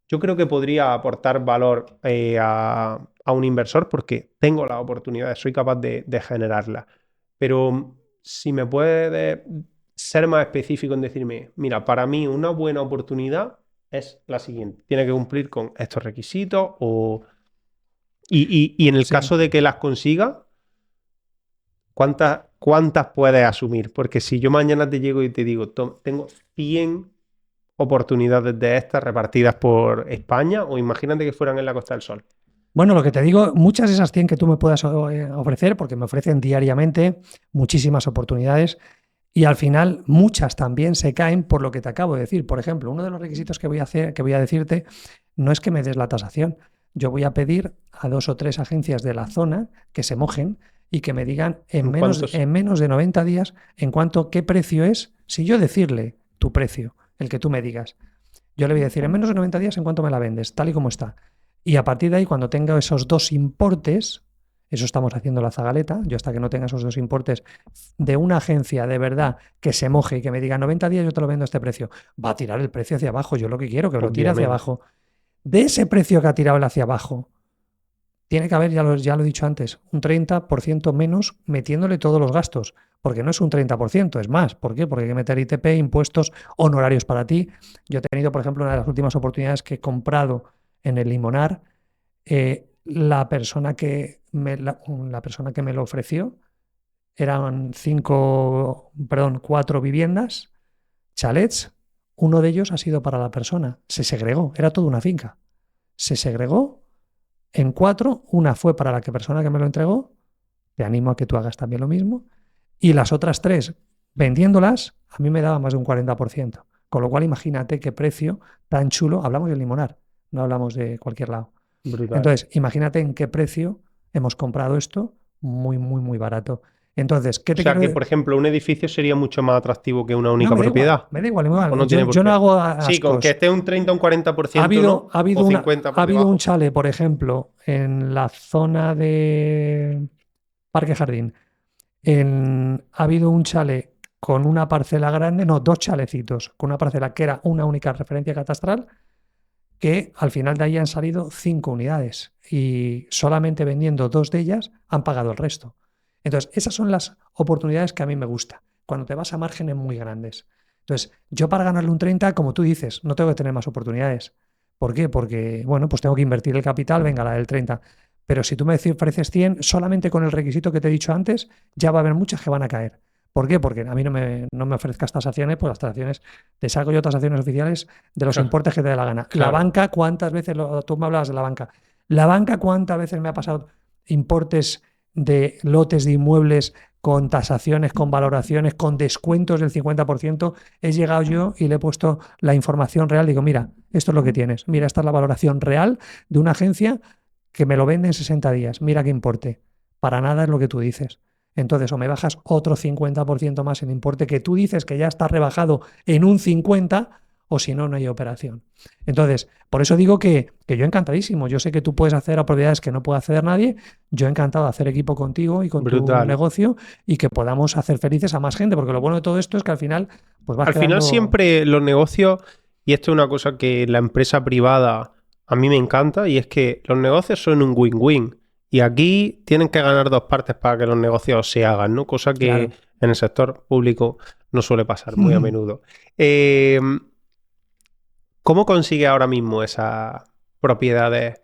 [SPEAKER 2] Yo creo que podría aportar valor a un inversor porque tengo las oportunidades, soy capaz de generarlas. Pero si me puedes ser más específico en decirme, mira, para mí una buena oportunidad es la siguiente, tiene que cumplir con estos requisitos y en el
[SPEAKER 1] Sí.
[SPEAKER 2] caso de que las consiga, ¿cuántas puedes asumir? Porque si yo mañana te llego y te digo, tengo 100 oportunidades de estas repartidas por España, o imagínate que fueran en la Costa del Sol.
[SPEAKER 1] Bueno, lo que te digo, muchas de esas 100 que tú me puedas ofrecer, porque me ofrecen diariamente muchísimas oportunidades y al final muchas también se caen por lo que te acabo de decir. Por ejemplo, uno de los requisitos que voy a decirte no es que me des la tasación. Yo voy a pedir a 2 o 3 agencias de la zona que se mojen y que me digan en menos de 90 días qué precio es, si yo decirle tu precio, el que tú me digas. Yo le voy a decir en menos de 90 días en cuánto me la vendes, tal y como está. Y a partir de ahí, cuando tenga esos dos importes, eso estamos haciendo la zagaleta, yo hasta que no tenga esos dos importes de una agencia de verdad que se moje y que me diga 90 días yo te lo vendo a este precio, va a tirar el precio hacia abajo, yo lo que quiero, que lo tire hacia abajo. De ese precio que ha tirado él hacia abajo, tiene que haber, ya lo he dicho antes, un 30% menos metiéndole todos los gastos, porque no es un 30%, es más. ¿Por qué? Porque hay que meter ITP, impuestos, honorarios para ti. Yo he tenido, por ejemplo, una de las últimas oportunidades que he comprado en el Limonar, la persona que me lo ofreció eran 4 viviendas, chalets. Uno de ellos ha sido para la persona. Se segregó, era toda una finca. Se segregó en 4, una fue para la persona que me lo entregó, te animo a que tú hagas también lo mismo, y las otras 3, vendiéndolas, a mí me daba más de un 40%. Con lo cual, imagínate qué precio tan chulo, hablamos del Limonar, no hablamos de cualquier lado.
[SPEAKER 2] Brutal.
[SPEAKER 1] Entonces, imagínate en qué precio hemos comprado esto, muy, muy, muy barato. Entonces, ¿qué te
[SPEAKER 2] quiero decir? Por ejemplo, un edificio sería mucho más atractivo que una única propiedad.
[SPEAKER 1] Me da igual.
[SPEAKER 2] No
[SPEAKER 1] yo no hago ascos.
[SPEAKER 2] Sí, con que esté un 30 o un 40%,
[SPEAKER 1] ha habido,
[SPEAKER 2] ¿no? O 50
[SPEAKER 1] ha habido un chalet, por ejemplo, en la zona de Parque Jardín. Ha habido un chalet con una parcela grande, no, 2 chalecitos, con una parcela que era una única referencia catastral, que al final de ahí han salido 5 unidades y solamente vendiendo 2 de ellas han pagado el resto. Entonces, esas son las oportunidades que a mí me gusta, cuando te vas a márgenes muy grandes. Entonces, yo para ganarle un 30, como tú dices, no tengo que tener más oportunidades. ¿Por qué? Porque, bueno, pues tengo que invertir el capital, venga, la del 30. Pero si tú me ofreces 100, solamente con el requisito que te he dicho antes, ya va a haber muchas que van a caer. ¿Por qué? Porque a mí no me ofrezcas tasaciones, pues las tasaciones, te saco yo tasaciones oficiales de los importes que te dé la gana. La
[SPEAKER 2] Claro.
[SPEAKER 1] banca, ¿cuántas veces, tú me hablabas de la banca? La banca, ¿cuántas veces me ha pasado importes de lotes de inmuebles con tasaciones, con valoraciones, con descuentos del 50%? He llegado yo y le he puesto la información real. Digo, mira, esto es lo que tienes. Mira, esta es la valoración real de una agencia que me lo vende en 60 días. Mira qué importe. Para nada es lo que tú dices. Entonces, o me bajas otro 50% más el importe que tú dices que ya está rebajado en un 50%, o si no, no hay operación. Entonces, por eso digo que yo encantadísimo. Yo sé que tú puedes acceder a propiedades que no puede acceder nadie. Yo encantado de hacer equipo contigo y con tu
[SPEAKER 2] Brutal.
[SPEAKER 1] negocio y que podamos hacer felices a más gente, porque lo bueno de todo esto es que al final pues vas
[SPEAKER 2] Al final
[SPEAKER 1] quedando...
[SPEAKER 2] siempre los negocios, y esto es una cosa que la empresa privada a mí me encanta, y es que los negocios son un win-win. Y aquí tienen que ganar dos partes para que los negocios se hagan, ¿no? Cosa que
[SPEAKER 1] Claro.
[SPEAKER 2] en el sector público no suele pasar muy a menudo. Eh, ¿Cómo consigue ahora mismo esas propiedades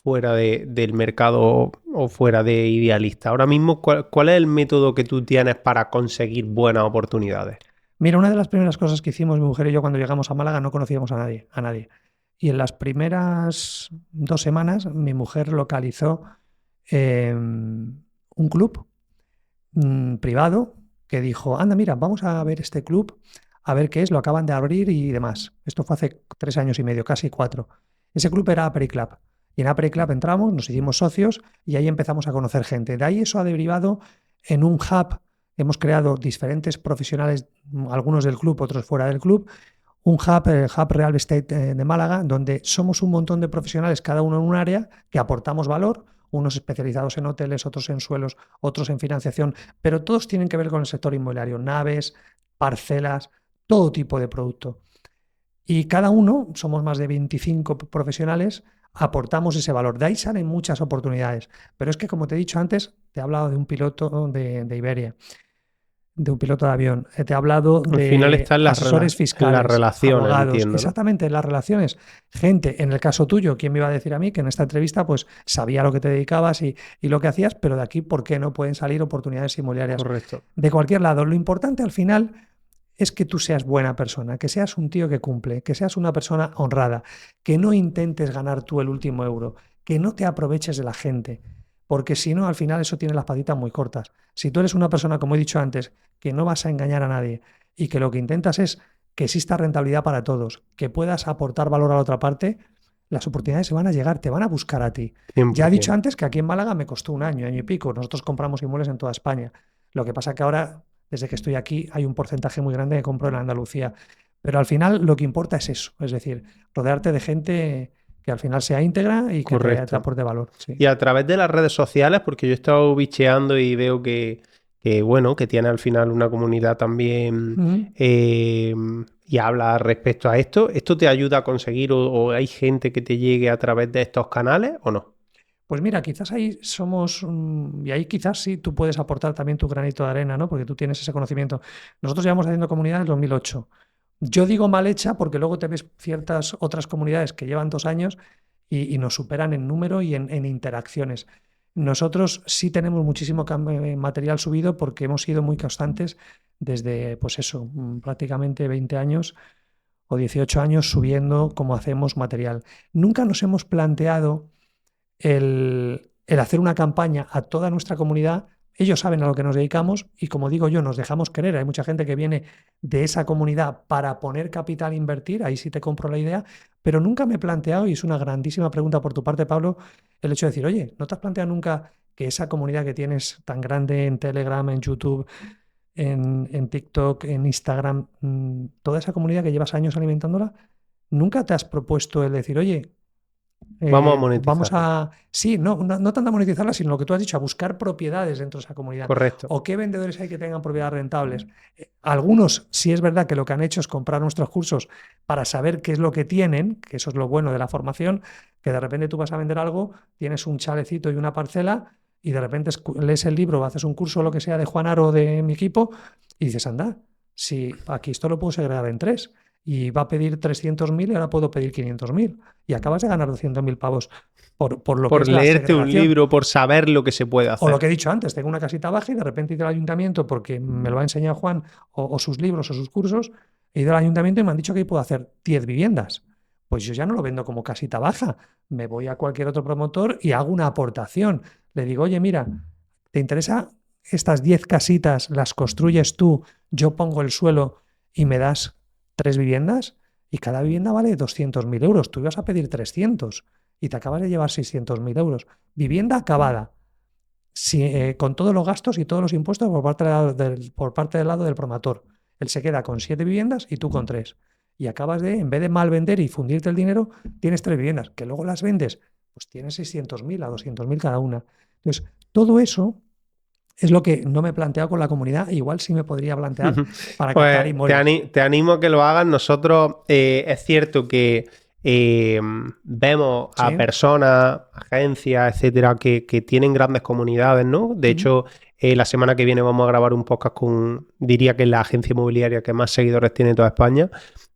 [SPEAKER 2] fuera del mercado o fuera de Idealista? Ahora mismo, ¿cuál es el método que tú tienes para conseguir buenas oportunidades?
[SPEAKER 1] Mira, una de las primeras cosas que hicimos mi mujer y yo cuando llegamos a Málaga no conocíamos a nadie, a nadie. Y en las primeras 2 semanas mi mujer localizó un club privado que dijo, anda, mira, vamos a ver este club, a ver qué es, lo acaban de abrir y demás. Esto fue hace 3 años y medio, casi 4. Ese club era Aperi Club. Y en Aperi Club entramos, nos hicimos socios y ahí empezamos a conocer gente. De ahí eso ha derivado en un hub. Hemos creado diferentes profesionales, algunos del club, otros fuera del club. Un hub, el Hub Real Estate de Málaga, donde somos un montón de profesionales, cada uno en un área, que aportamos valor, unos especializados en hoteles, otros en suelos, otros en financiación, pero todos tienen que ver con el sector inmobiliario, naves, parcelas, todo tipo de producto. Y cada uno, somos más de 25 profesionales, aportamos ese valor. De ahí salen muchas oportunidades. Pero es que, como te he dicho antes, te he hablado de un piloto de Iberia, de un piloto de avión. Te he hablado
[SPEAKER 2] Al final
[SPEAKER 1] de
[SPEAKER 2] está en
[SPEAKER 1] asesores
[SPEAKER 2] en las
[SPEAKER 1] fiscales,
[SPEAKER 2] relaciones,
[SPEAKER 1] abogados,
[SPEAKER 2] entiendo, ¿no?
[SPEAKER 1] exactamente, las relaciones. Gente, en el caso tuyo, ¿quién me iba a decir a mí que en esta entrevista pues sabía lo que te dedicabas y lo que hacías, pero de aquí, ¿por qué no pueden salir oportunidades inmobiliarias
[SPEAKER 2] Correcto.
[SPEAKER 1] de cualquier lado? Lo importante al final es que tú seas buena persona, que seas un tío que cumple, que seas una persona honrada, que no intentes ganar tú el último euro, que no te aproveches de la gente, porque si no, al final eso tiene las patitas muy cortas. Si tú eres una persona, como he dicho antes, que no vas a engañar a nadie y que lo que intentas es que exista rentabilidad para todos, que puedas aportar valor a la otra parte, las oportunidades se van a llegar, te van a buscar a ti. Ya he dicho
[SPEAKER 2] 100%.
[SPEAKER 1] antes que aquí en Málaga me costó un año, año y pico. Nosotros compramos inmuebles en toda España. Lo que pasa que ahora, desde que estoy aquí, hay un porcentaje muy grande que compro en Andalucía. Pero al final lo que importa es eso, es decir, rodearte de gente que al final sea íntegra y que te
[SPEAKER 2] Correcto.
[SPEAKER 1] aporte valor. Sí.
[SPEAKER 2] Y a través de las redes sociales, porque yo he estado bicheando y veo bueno, que tiene al final una comunidad también
[SPEAKER 1] Mm.
[SPEAKER 2] y habla respecto a esto. ¿Esto te ayuda a conseguir o hay gente que te llegue a través de estos canales o no?
[SPEAKER 1] Pues mira, quizás ahí somos, y ahí quizás sí tú puedes aportar también tu granito de arena, ¿no? Porque tú tienes ese conocimiento. Nosotros llevamos haciendo comunidad desde 2008. Yo digo mal hecha porque luego te ves ciertas otras comunidades que llevan 2 años y nos superan en número y en interacciones. Nosotros sí tenemos muchísimo material subido porque hemos sido muy constantes desde, pues eso, prácticamente 20 años o 18 años subiendo como hacemos material. Nunca nos hemos planteado el hacer una campaña a toda nuestra comunidad. Ellos saben a lo que nos dedicamos y, como digo yo, nos dejamos querer. Hay mucha gente que viene de esa comunidad para poner capital a invertir, ahí sí te compro la idea, pero nunca me he planteado, y es una grandísima pregunta por tu parte, Pablo, el hecho de decir, oye, ¿no te has planteado nunca que esa comunidad que tienes tan grande en Telegram, en YouTube, en TikTok, en Instagram, toda esa comunidad que llevas años alimentándola, nunca te has propuesto el decir, oye,
[SPEAKER 2] Vamos a
[SPEAKER 1] vamos
[SPEAKER 2] monetizarla.
[SPEAKER 1] a, sí, no tanto a monetizarla, sino lo que tú has dicho, a buscar propiedades dentro de esa comunidad.
[SPEAKER 2] Correcto.
[SPEAKER 1] ¿O qué vendedores hay que tengan propiedades rentables? Algunos, sí es verdad que lo que han hecho es comprar nuestros cursos para saber qué es lo que tienen, que eso es lo bueno de la formación, que de repente tú vas a vender algo, tienes un chalecito y una parcela y de repente lees el libro, haces un curso o lo que sea de Juan Aro de mi equipo y dices, anda, si aquí esto lo puedo segregar en 3 y va a pedir 300.000 y ahora puedo pedir 500.000 y acabas de ganar 200.000 pavos por lo que
[SPEAKER 2] Por
[SPEAKER 1] es la
[SPEAKER 2] leerte un
[SPEAKER 1] segregación.
[SPEAKER 2] libro, por saber lo que se puede hacer.
[SPEAKER 1] O lo que he dicho antes, tengo una casita baja y de repente he ido al ayuntamiento porque me lo ha enseñado Juan o sus libros o sus cursos, he ido al ayuntamiento y me han dicho que ahí puedo hacer 10 viviendas. Pues yo ya no lo vendo como casita baja, me voy a cualquier otro promotor y hago una aportación. Le digo, oye, mira, ¿te interesa estas 10 casitas, las construyes tú, yo pongo el suelo y me das 3 viviendas? Y cada vivienda vale 200.000 euros, tú ibas a pedir 300 y te acabas de llevar 600.000 euros. Vivienda acabada, con todos los gastos y todos los impuestos por parte del lado del promotor. Él se queda con 7 viviendas y tú con 3. Y acabas de, en vez de mal vender y fundirte el dinero, tienes 3 viviendas, que luego las vendes, pues tienes 600.000 a 200.000 cada una. Entonces, todo eso es lo que no me he planteado con la comunidad, igual sí me podría plantear para captar
[SPEAKER 2] Pues
[SPEAKER 1] inmuebles.
[SPEAKER 2] te animo a que lo hagas. Nosotros es cierto que vemos a
[SPEAKER 1] Sí.
[SPEAKER 2] personas, agencias, etcétera, que tienen grandes comunidades, ¿no? De hecho, la semana que viene vamos a grabar un podcast con, diría que es la agencia inmobiliaria que más seguidores tiene en toda España.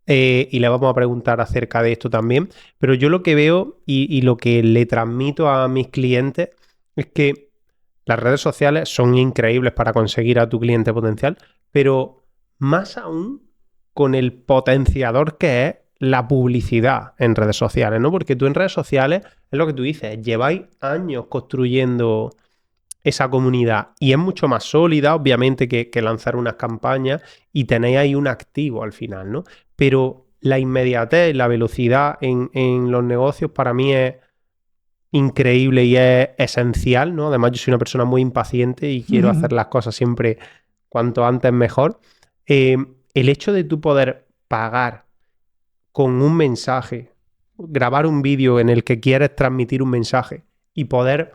[SPEAKER 2] Y le vamos a preguntar acerca de esto también. Pero yo lo que veo y lo que le transmito a mis clientes es que las redes sociales son increíbles para conseguir a tu cliente potencial, pero más aún con el potenciador que es la publicidad en redes sociales, ¿no? Porque tú en redes sociales, es lo que tú dices, lleváis años construyendo esa comunidad y es mucho más sólida, obviamente, que lanzar unas campañas y tenéis ahí un activo al final, ¿no? Pero la inmediatez, la velocidad en los negocios para mí es increíble y es esencial, ¿no? Además, yo soy una persona muy impaciente y quiero hacer las cosas siempre cuanto antes mejor. El hecho de tú poder pagar con un mensaje, grabar un vídeo en el que quieres transmitir un mensaje y poder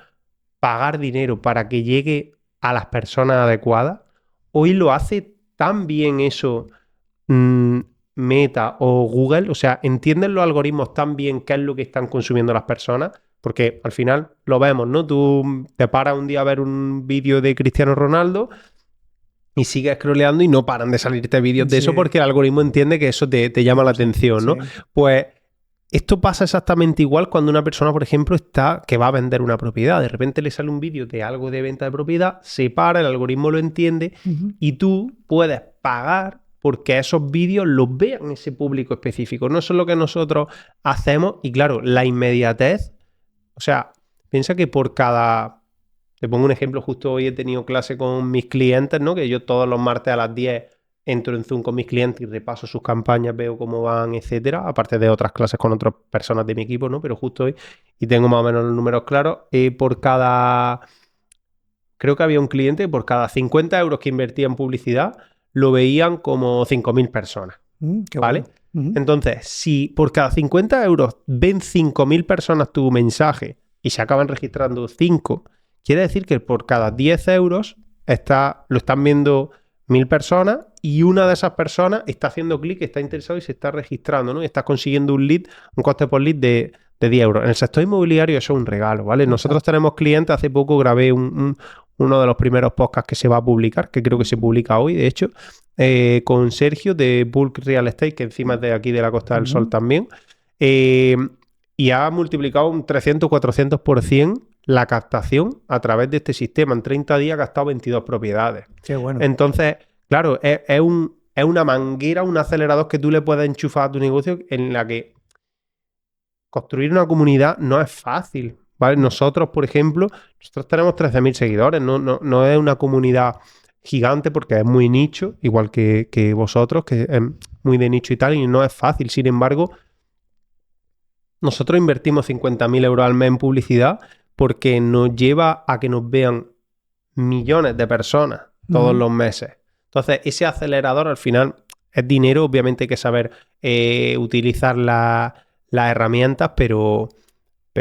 [SPEAKER 2] pagar dinero para que llegue a las personas adecuadas, hoy lo hace tan bien eso Meta o Google, o sea, entienden los algoritmos tan bien qué es lo que están consumiendo las personas, porque al final lo vemos, ¿no? Tú te paras un día a ver un vídeo de Cristiano Ronaldo y sigues scrolleando y no paran de salirte vídeos de eso porque el algoritmo entiende que eso te llama la atención, ¿no? Pues esto pasa exactamente igual cuando una persona, por ejemplo, que va a vender una propiedad. De repente le sale un vídeo de algo de venta de propiedad, se para, el algoritmo lo entiende y tú puedes pagar porque esos vídeos los vean ese público específico. No eso es lo que nosotros hacemos y claro, la inmediatez, o sea, piensa que por cada... Te pongo un ejemplo, justo hoy he tenido clase con mis clientes, ¿no? Que yo todos los martes a las 10 entro en Zoom con mis clientes y repaso sus campañas, veo cómo van, etcétera, aparte de otras clases con otras personas de mi equipo, ¿no? Pero justo hoy, y tengo más o menos los números claros, creo que había un cliente que por cada 50 euros que invertía en publicidad, lo veían como 5.000 personas, ¿vale?
[SPEAKER 1] Bueno.
[SPEAKER 2] Entonces, si por cada 50 euros ven 5.000 personas tu mensaje y se acaban registrando 5, quiere decir que por cada 10 euros lo están viendo 1.000 personas y una de esas personas está haciendo clic, está interesado y se está registrando, ¿no? Y estás consiguiendo un lead, un coste por lead de 10 euros. En el sector inmobiliario eso es un regalo, ¿vale? Exacto. Nosotros tenemos clientes, hace poco grabé uno de los primeros podcasts que se va a publicar, que creo que se publica hoy, de hecho, con Sergio de Bulk Real Estate, que encima es de aquí de la Costa del Sol también, y ha multiplicado un 300-400% la captación a través de este sistema. En 30 días ha gastado 22 propiedades.
[SPEAKER 1] Qué bueno.
[SPEAKER 2] Entonces, claro, es una manguera, un acelerador que tú le puedes enchufar a tu negocio en la que construir una comunidad no es fácil, ¿vale? Nosotros, por ejemplo, nosotros tenemos 13.000 seguidores, no es una comunidad gigante porque es muy nicho, igual que vosotros, que es muy de nicho y tal, y no es fácil. Sin embargo, nosotros invertimos 50.000 euros al mes en publicidad porque nos lleva a que nos vean millones de personas todos los meses. Entonces, ese acelerador al final es dinero. Obviamente hay que saber utilizar las herramientas, pero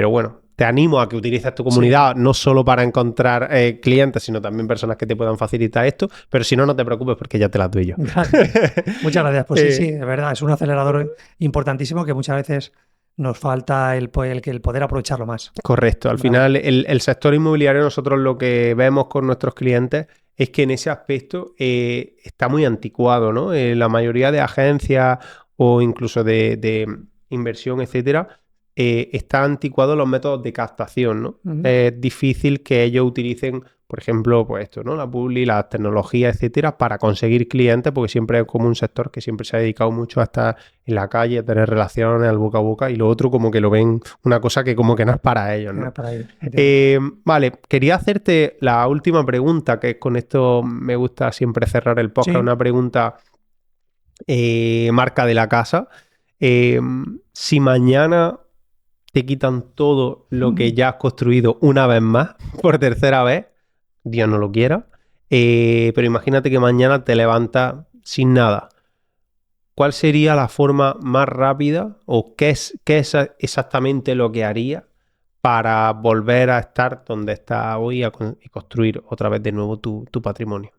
[SPEAKER 2] bueno, te animo a que utilices tu comunidad no solo para encontrar clientes, sino también personas que te puedan facilitar esto. Pero si no, no te preocupes porque ya te las doy yo.
[SPEAKER 1] Muchas gracias. Pues sí, de verdad, es un acelerador importantísimo que muchas veces nos falta el poder aprovecharlo más.
[SPEAKER 2] Correcto. Al
[SPEAKER 1] Vale.
[SPEAKER 2] final, el sector inmobiliario, nosotros lo que vemos con nuestros clientes es que en ese aspecto está muy anticuado, ¿no? La mayoría de agencias o incluso de inversión, etcétera, está anticuado los métodos de captación, ¿no? Es difícil que ellos utilicen, por ejemplo, pues esto, ¿no? La publi, las tecnologías, etcétera, para conseguir clientes, porque siempre es como un sector que siempre se ha dedicado mucho a estar en la calle, a tener relaciones al boca a boca, y lo otro como que lo ven una cosa que como que no es para ellos, ¿no?
[SPEAKER 1] Para ir.
[SPEAKER 2] Vale, quería hacerte la última pregunta, que con esto me gusta siempre cerrar el podcast,
[SPEAKER 1] Sí.
[SPEAKER 2] una pregunta marca de la casa. Si mañana te quitan todo lo que ya has construido una vez más, por tercera vez, Dios no lo quiera, pero imagínate que mañana te levantas sin nada. ¿Cuál sería la forma más rápida o qué es exactamente lo que harías para volver a estar donde estás hoy y construir otra vez de nuevo tu patrimonio?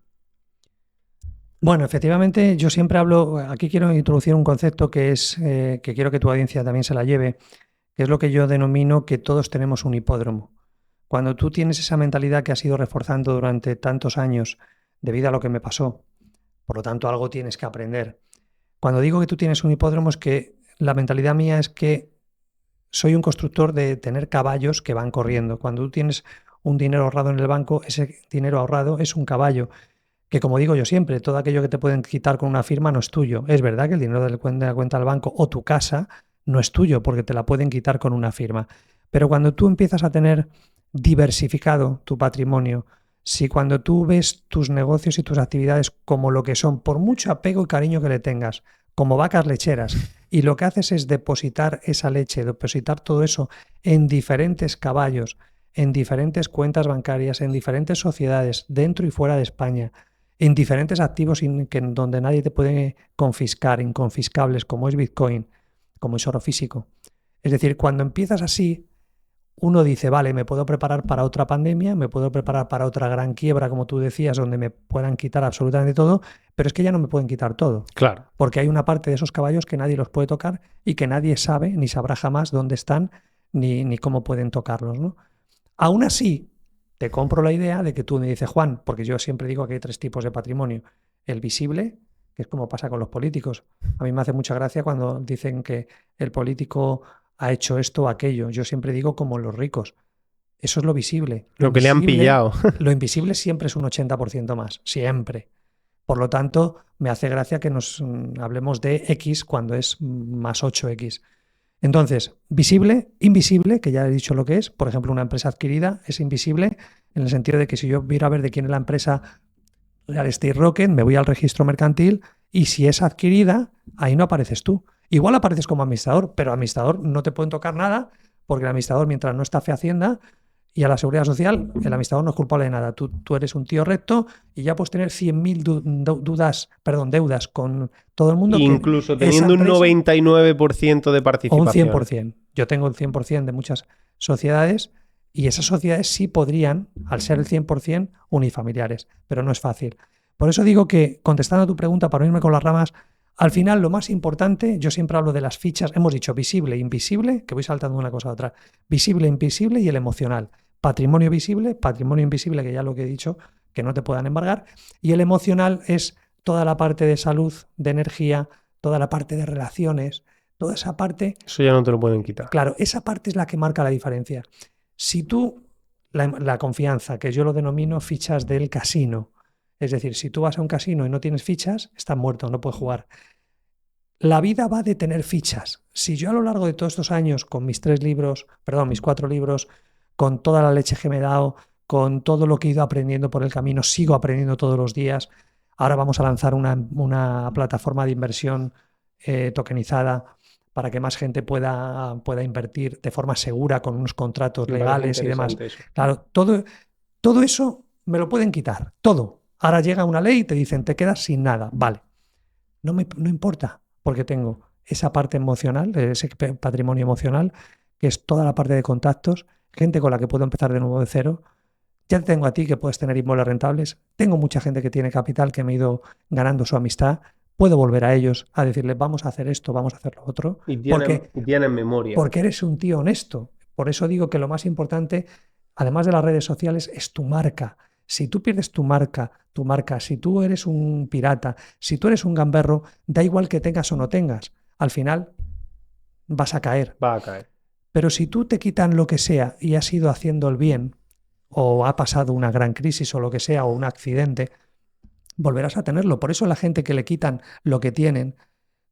[SPEAKER 1] Bueno, efectivamente, yo siempre hablo, aquí quiero introducir un concepto que es, que quiero que tu audiencia también se la lleve, que es lo que yo denomino que todos tenemos un hipódromo. Cuando tú tienes esa mentalidad que has ido reforzando durante tantos años debido a lo que me pasó, por lo tanto algo tienes que aprender. Cuando digo que tú tienes un hipódromo es que la mentalidad mía es que soy un constructor de tener caballos que van corriendo. Cuando tú tienes un dinero ahorrado en el banco, ese dinero ahorrado es un caballo. Que como digo yo siempre, todo aquello que te pueden quitar con una firma no es tuyo. Es verdad que el dinero de la cuenta del banco o tu casa no es tuyo porque te la pueden quitar con una firma. Pero cuando tú empiezas a tener diversificado tu patrimonio, si cuando tú ves tus negocios y tus actividades como lo que son, por mucho apego y cariño que le tengas, como vacas lecheras, y lo que haces es depositar esa leche, depositar todo eso en diferentes caballos, en diferentes cuentas bancarias, en diferentes sociedades, dentro y fuera de España, en diferentes activos donde nadie te puede confiscar, inconfiscables, como es Bitcoin, como es oro físico. Es decir, cuando empiezas así, uno dice, vale, me puedo preparar para otra pandemia, me puedo preparar para otra gran quiebra, como tú decías, donde me puedan quitar absolutamente todo, pero es que ya no me pueden quitar todo.
[SPEAKER 2] Claro.
[SPEAKER 1] Porque hay una parte de esos caballos que nadie los puede tocar y que nadie sabe ni sabrá jamás dónde están ni cómo pueden tocarlos, ¿no? Aún así, te compro la idea de que tú me dices, Juan, porque yo siempre digo que hay tres tipos de patrimonio. El visible, que es como pasa con los políticos. A mí me hace mucha gracia cuando dicen que el político ha hecho esto o aquello. Yo siempre digo como los ricos. Eso es lo visible.
[SPEAKER 2] Lo que le han pillado.
[SPEAKER 1] Lo invisible siempre es un 80% más, siempre. Por lo tanto, me hace gracia que nos hablemos de X cuando es más 8X. Entonces, visible, invisible, que ya he dicho lo que es, por ejemplo, una empresa adquirida es invisible en el sentido de que si yo viera a ver de quién es la empresa Real Estate Rocket, me voy al registro mercantil y si es adquirida, ahí no apareces tú. Igual apareces como administrador, pero administrador no te pueden tocar nada porque el administrador, mientras no está fe Hacienda y a la Seguridad Social, el administrador no es culpable de nada. Tú eres un tío recto y ya puedes tener 100.000 deudas con todo el mundo.
[SPEAKER 2] Incluso teniendo un 99% de participación.
[SPEAKER 1] O un 100%. Yo tengo el 100% de muchas sociedades y esas sociedades sí podrían, al ser el 100%, unifamiliares, pero no es fácil. Por eso digo que, contestando a tu pregunta, para no irme con las ramas, al final lo más importante, yo siempre hablo de las fichas, hemos dicho visible, invisible, que voy saltando de una cosa a otra, visible, invisible y el emocional. Patrimonio visible, patrimonio invisible, que ya lo que he dicho, que no te puedan embargar, y el emocional es toda la parte de salud, de energía, toda la parte de relaciones, toda esa parte.
[SPEAKER 2] Eso ya no te lo pueden quitar.
[SPEAKER 1] Claro, esa parte es la que marca la diferencia. Si tú, la confianza, que yo lo denomino fichas del casino, es decir, si tú vas a un casino y no tienes fichas, estás muerto, no puedes jugar. La vida va de tener fichas. Si yo a lo largo de todos estos años, con mis 4 libros, con toda la leche que me he dado, con todo lo que he ido aprendiendo por el camino, sigo aprendiendo todos los días. Ahora vamos a lanzar una plataforma de inversión tokenizada para que más gente pueda invertir de forma segura con unos contratos legales y demás.
[SPEAKER 2] Eso.
[SPEAKER 1] Claro, todo eso me lo pueden quitar, todo. Ahora llega una ley y te dicen, te quedas sin nada. Vale, no importa, porque tengo esa parte emocional, ese patrimonio emocional, que es toda la parte de contactos, gente con la que puedo empezar de nuevo de cero. Ya te tengo a ti que puedes tener inmuebles rentables. Tengo mucha gente que tiene capital que me ha ido ganando su amistad puedo volver a ellos a decirles, vamos a hacer esto, vamos a hacer lo otro,
[SPEAKER 2] Y
[SPEAKER 1] porque,
[SPEAKER 2] tienen memoria.
[SPEAKER 1] porque eres un tío honesto. Por eso digo que lo más importante, además de las redes sociales, es tu marca. Si tú pierdes tu marca, si tú eres un pirata, si tú eres un gamberro, da igual que tengas o no tengas. Al final vas a caer.
[SPEAKER 2] Va a caer.
[SPEAKER 1] Pero si tú te quitan lo que sea y has ido haciendo el bien, o ha pasado una gran crisis o lo que sea, o un accidente, volverás a tenerlo. Por eso la gente que le quitan lo que tienen,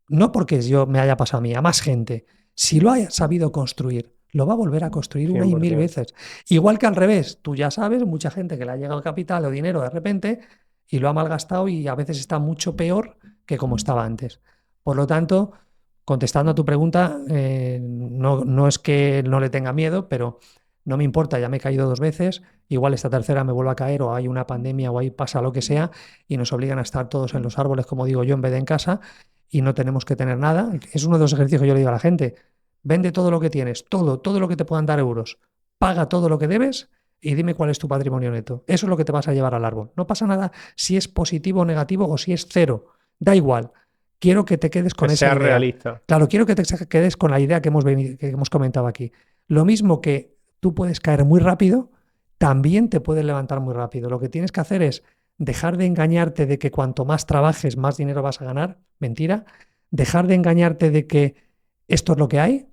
[SPEAKER 1] no porque yo me haya pasado a mí, a más gente, si lo haya sabido construir, lo va a volver a construir una y mil
[SPEAKER 2] 100%.
[SPEAKER 1] veces. Igual que al revés, tú ya sabes, mucha gente que le ha llegado capital o dinero de repente y lo ha malgastado y a veces está mucho peor que como estaba antes. Por lo tanto, contestando a tu pregunta, no es que no le tenga miedo, pero no me importa, ya me he caído 2 veces, igual esta tercera me vuelve a caer o hay una pandemia o ahí pasa lo que sea y nos obligan a estar todos en los árboles, como digo yo, en vez de en casa y no tenemos que tener nada. Es uno de los ejercicios que yo le digo a la gente, vende todo lo que tienes, todo lo que te puedan dar euros, paga todo lo que debes y dime cuál es tu patrimonio neto. Eso es lo que te vas a llevar al árbol. No pasa nada si es positivo o negativo o si es cero, da igual. Quiero que te quedes con
[SPEAKER 2] Que
[SPEAKER 1] esa
[SPEAKER 2] sea
[SPEAKER 1] idea.
[SPEAKER 2] realista.
[SPEAKER 1] Claro, quiero que te quedes con la idea que hemos comentado aquí. Lo mismo que tú puedes caer muy rápido, también te puedes levantar muy rápido. Lo que tienes que hacer es dejar de engañarte de que cuanto más trabajes, más dinero vas a ganar. Mentira. Dejar de engañarte de que esto es lo que hay.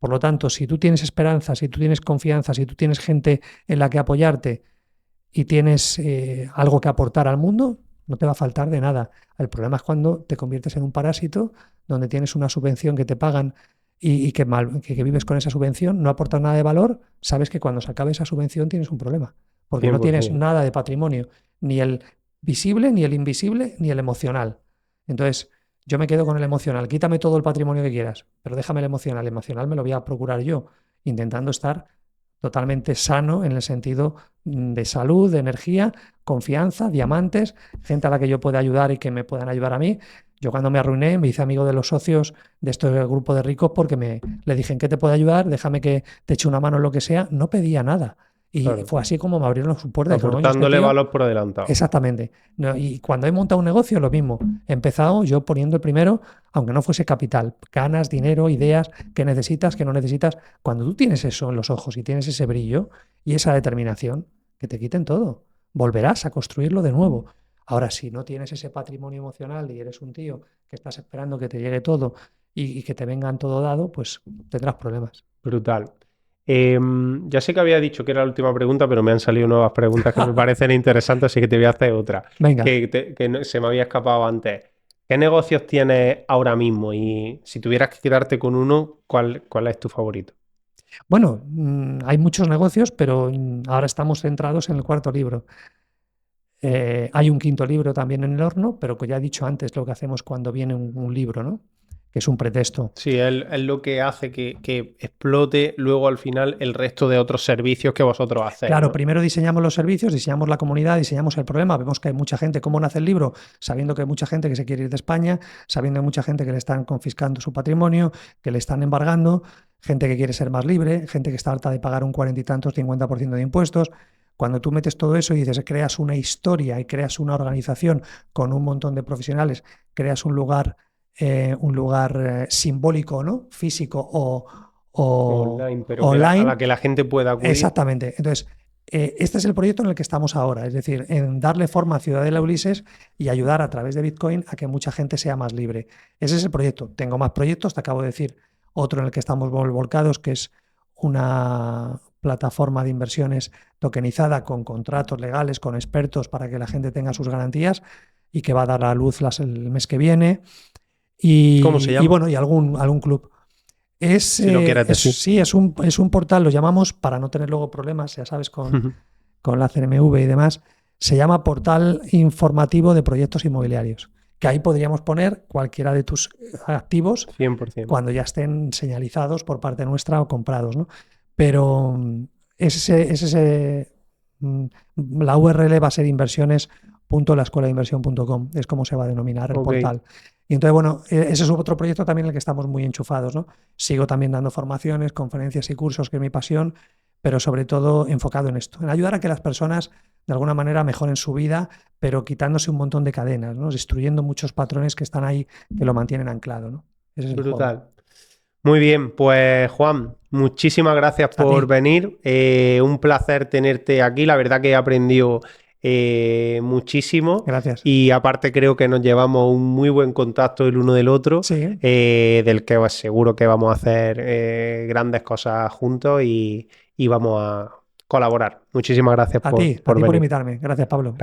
[SPEAKER 1] Por lo tanto, si tú tienes esperanza, si tú tienes confianza, si tú tienes gente en la que apoyarte y tienes algo que aportar al mundo, no te va a faltar de nada. El problema es cuando te conviertes en un parásito, donde tienes una subvención que te pagan y que vives con esa subvención, no aportas nada de valor, sabes que cuando se acabe esa subvención tienes un problema, porque no tienes
[SPEAKER 2] 100%.
[SPEAKER 1] nada de patrimonio, ni el visible, ni el invisible, ni el emocional. Entonces, yo me quedo con el emocional. Quítame todo el patrimonio que quieras, pero déjame el emocional. El emocional me lo voy a procurar yo, intentando estar totalmente sano en el sentido de salud, de energía, confianza, diamantes, gente a la que yo pueda ayudar y que me puedan ayudar a mí. Yo cuando me arruiné me hice amigo de los socios de este grupo de ricos porque le dije, ¿en qué te puedo ayudar? Déjame que te eche una mano en lo que sea. No pedía nada. Y
[SPEAKER 2] Claro.
[SPEAKER 1] fue así como me abrieron su puerta. Dijeron, oye, este
[SPEAKER 2] Aportándole
[SPEAKER 1] tío...
[SPEAKER 2] valor por adelantado.
[SPEAKER 1] Exactamente. No, y cuando he montado un negocio, lo mismo. He empezado yo poniendo el primero, aunque no fuese capital, ganas, dinero, ideas, que necesitas, que no necesitas. Cuando tú tienes eso en los ojos y tienes ese brillo y esa determinación, que te quiten todo. Volverás a construirlo de nuevo. Ahora, si no tienes ese patrimonio emocional y eres un tío que estás esperando que te llegue todo y que te vengan todo dado, pues tendrás problemas.
[SPEAKER 2] Brutal. Ya sé que había dicho que era la última pregunta, pero me han salido nuevas preguntas que me parecen interesantes, así que te voy a hacer otra.
[SPEAKER 1] Venga.
[SPEAKER 2] Se me había escapado antes. ¿Qué negocios tienes ahora mismo? Y si tuvieras que quedarte con uno, ¿cuál es tu favorito?
[SPEAKER 1] Bueno, hay muchos negocios, pero ahora estamos centrados en el cuarto libro. Hay un quinto libro también en el horno, pero que ya he dicho antes lo que hacemos cuando viene un libro, ¿no? Que es un pretexto.
[SPEAKER 2] Sí, es lo que hace que explote luego al final el resto de otros servicios que vosotros hacéis,
[SPEAKER 1] Claro,
[SPEAKER 2] ¿no?
[SPEAKER 1] primero diseñamos los servicios, diseñamos la comunidad, diseñamos el problema. Vemos que hay mucha gente. ¿Cómo nace el libro? Sabiendo que hay mucha gente que se quiere ir de España, sabiendo que hay mucha gente que le están confiscando su patrimonio, que le están embargando, gente que quiere ser más libre, gente que está harta de pagar un 40 y tantos, 50% de impuestos. Cuando tú metes todo eso y dices, creas una historia y creas una organización con un montón de profesionales, creas un lugar simbólico, ¿no? Físico o
[SPEAKER 2] Online, pero a
[SPEAKER 1] online.
[SPEAKER 2] la que la gente pueda acudir.
[SPEAKER 1] Exactamente. Entonces, este es el proyecto en el que estamos ahora, es decir, en darle forma a Ciudadela Ulises y ayudar a través de Bitcoin a que mucha gente sea más libre. Ese es el proyecto. Tengo más proyectos, te acabo de decir otro en el que estamos volcados, que es una plataforma de inversiones tokenizada con contratos legales, con expertos para que la gente tenga sus garantías y que va a dar a luz el mes que viene.
[SPEAKER 2] ¿Cómo se llama?
[SPEAKER 1] Y bueno, y algún club.
[SPEAKER 2] Si lo quieres decir.
[SPEAKER 1] Sí, es un portal, lo llamamos, para no tener luego problemas, ya sabes, con la CNMV y demás, se llama Portal Informativo de Proyectos Inmobiliarios, que ahí podríamos poner cualquiera de tus activos
[SPEAKER 2] 100%.
[SPEAKER 1] cuando ya estén señalizados por parte nuestra o comprados, ¿no? Pero la URL va a ser inversiones.laescuelainversión.com, es como se va a denominar el portal. Y entonces, bueno, ese es otro proyecto también en el que estamos muy enchufados, ¿no? Sigo también dando formaciones, conferencias y cursos, que es mi pasión, pero sobre todo enfocado en esto, en ayudar a que las personas de alguna manera mejoren su vida, pero quitándose un montón de cadenas, ¿no? Destruyendo muchos patrones que están ahí, que lo mantienen anclado, ¿no? Ese es el juego.
[SPEAKER 2] Brutal. Muy bien, pues Juan, muchísimas gracias
[SPEAKER 1] A
[SPEAKER 2] por
[SPEAKER 1] ti.
[SPEAKER 2] venir. Un placer tenerte aquí. La verdad que he aprendido muchísimo
[SPEAKER 1] Gracias.
[SPEAKER 2] y aparte creo que nos llevamos un muy buen contacto el uno del otro,
[SPEAKER 1] Sí,
[SPEAKER 2] del que pues, seguro que vamos a hacer grandes cosas juntos y vamos a colaborar. Muchísimas gracias
[SPEAKER 1] a ti
[SPEAKER 2] por
[SPEAKER 1] por
[SPEAKER 2] venir.
[SPEAKER 1] invitarme. Gracias, Pablo.
[SPEAKER 2] Gracias.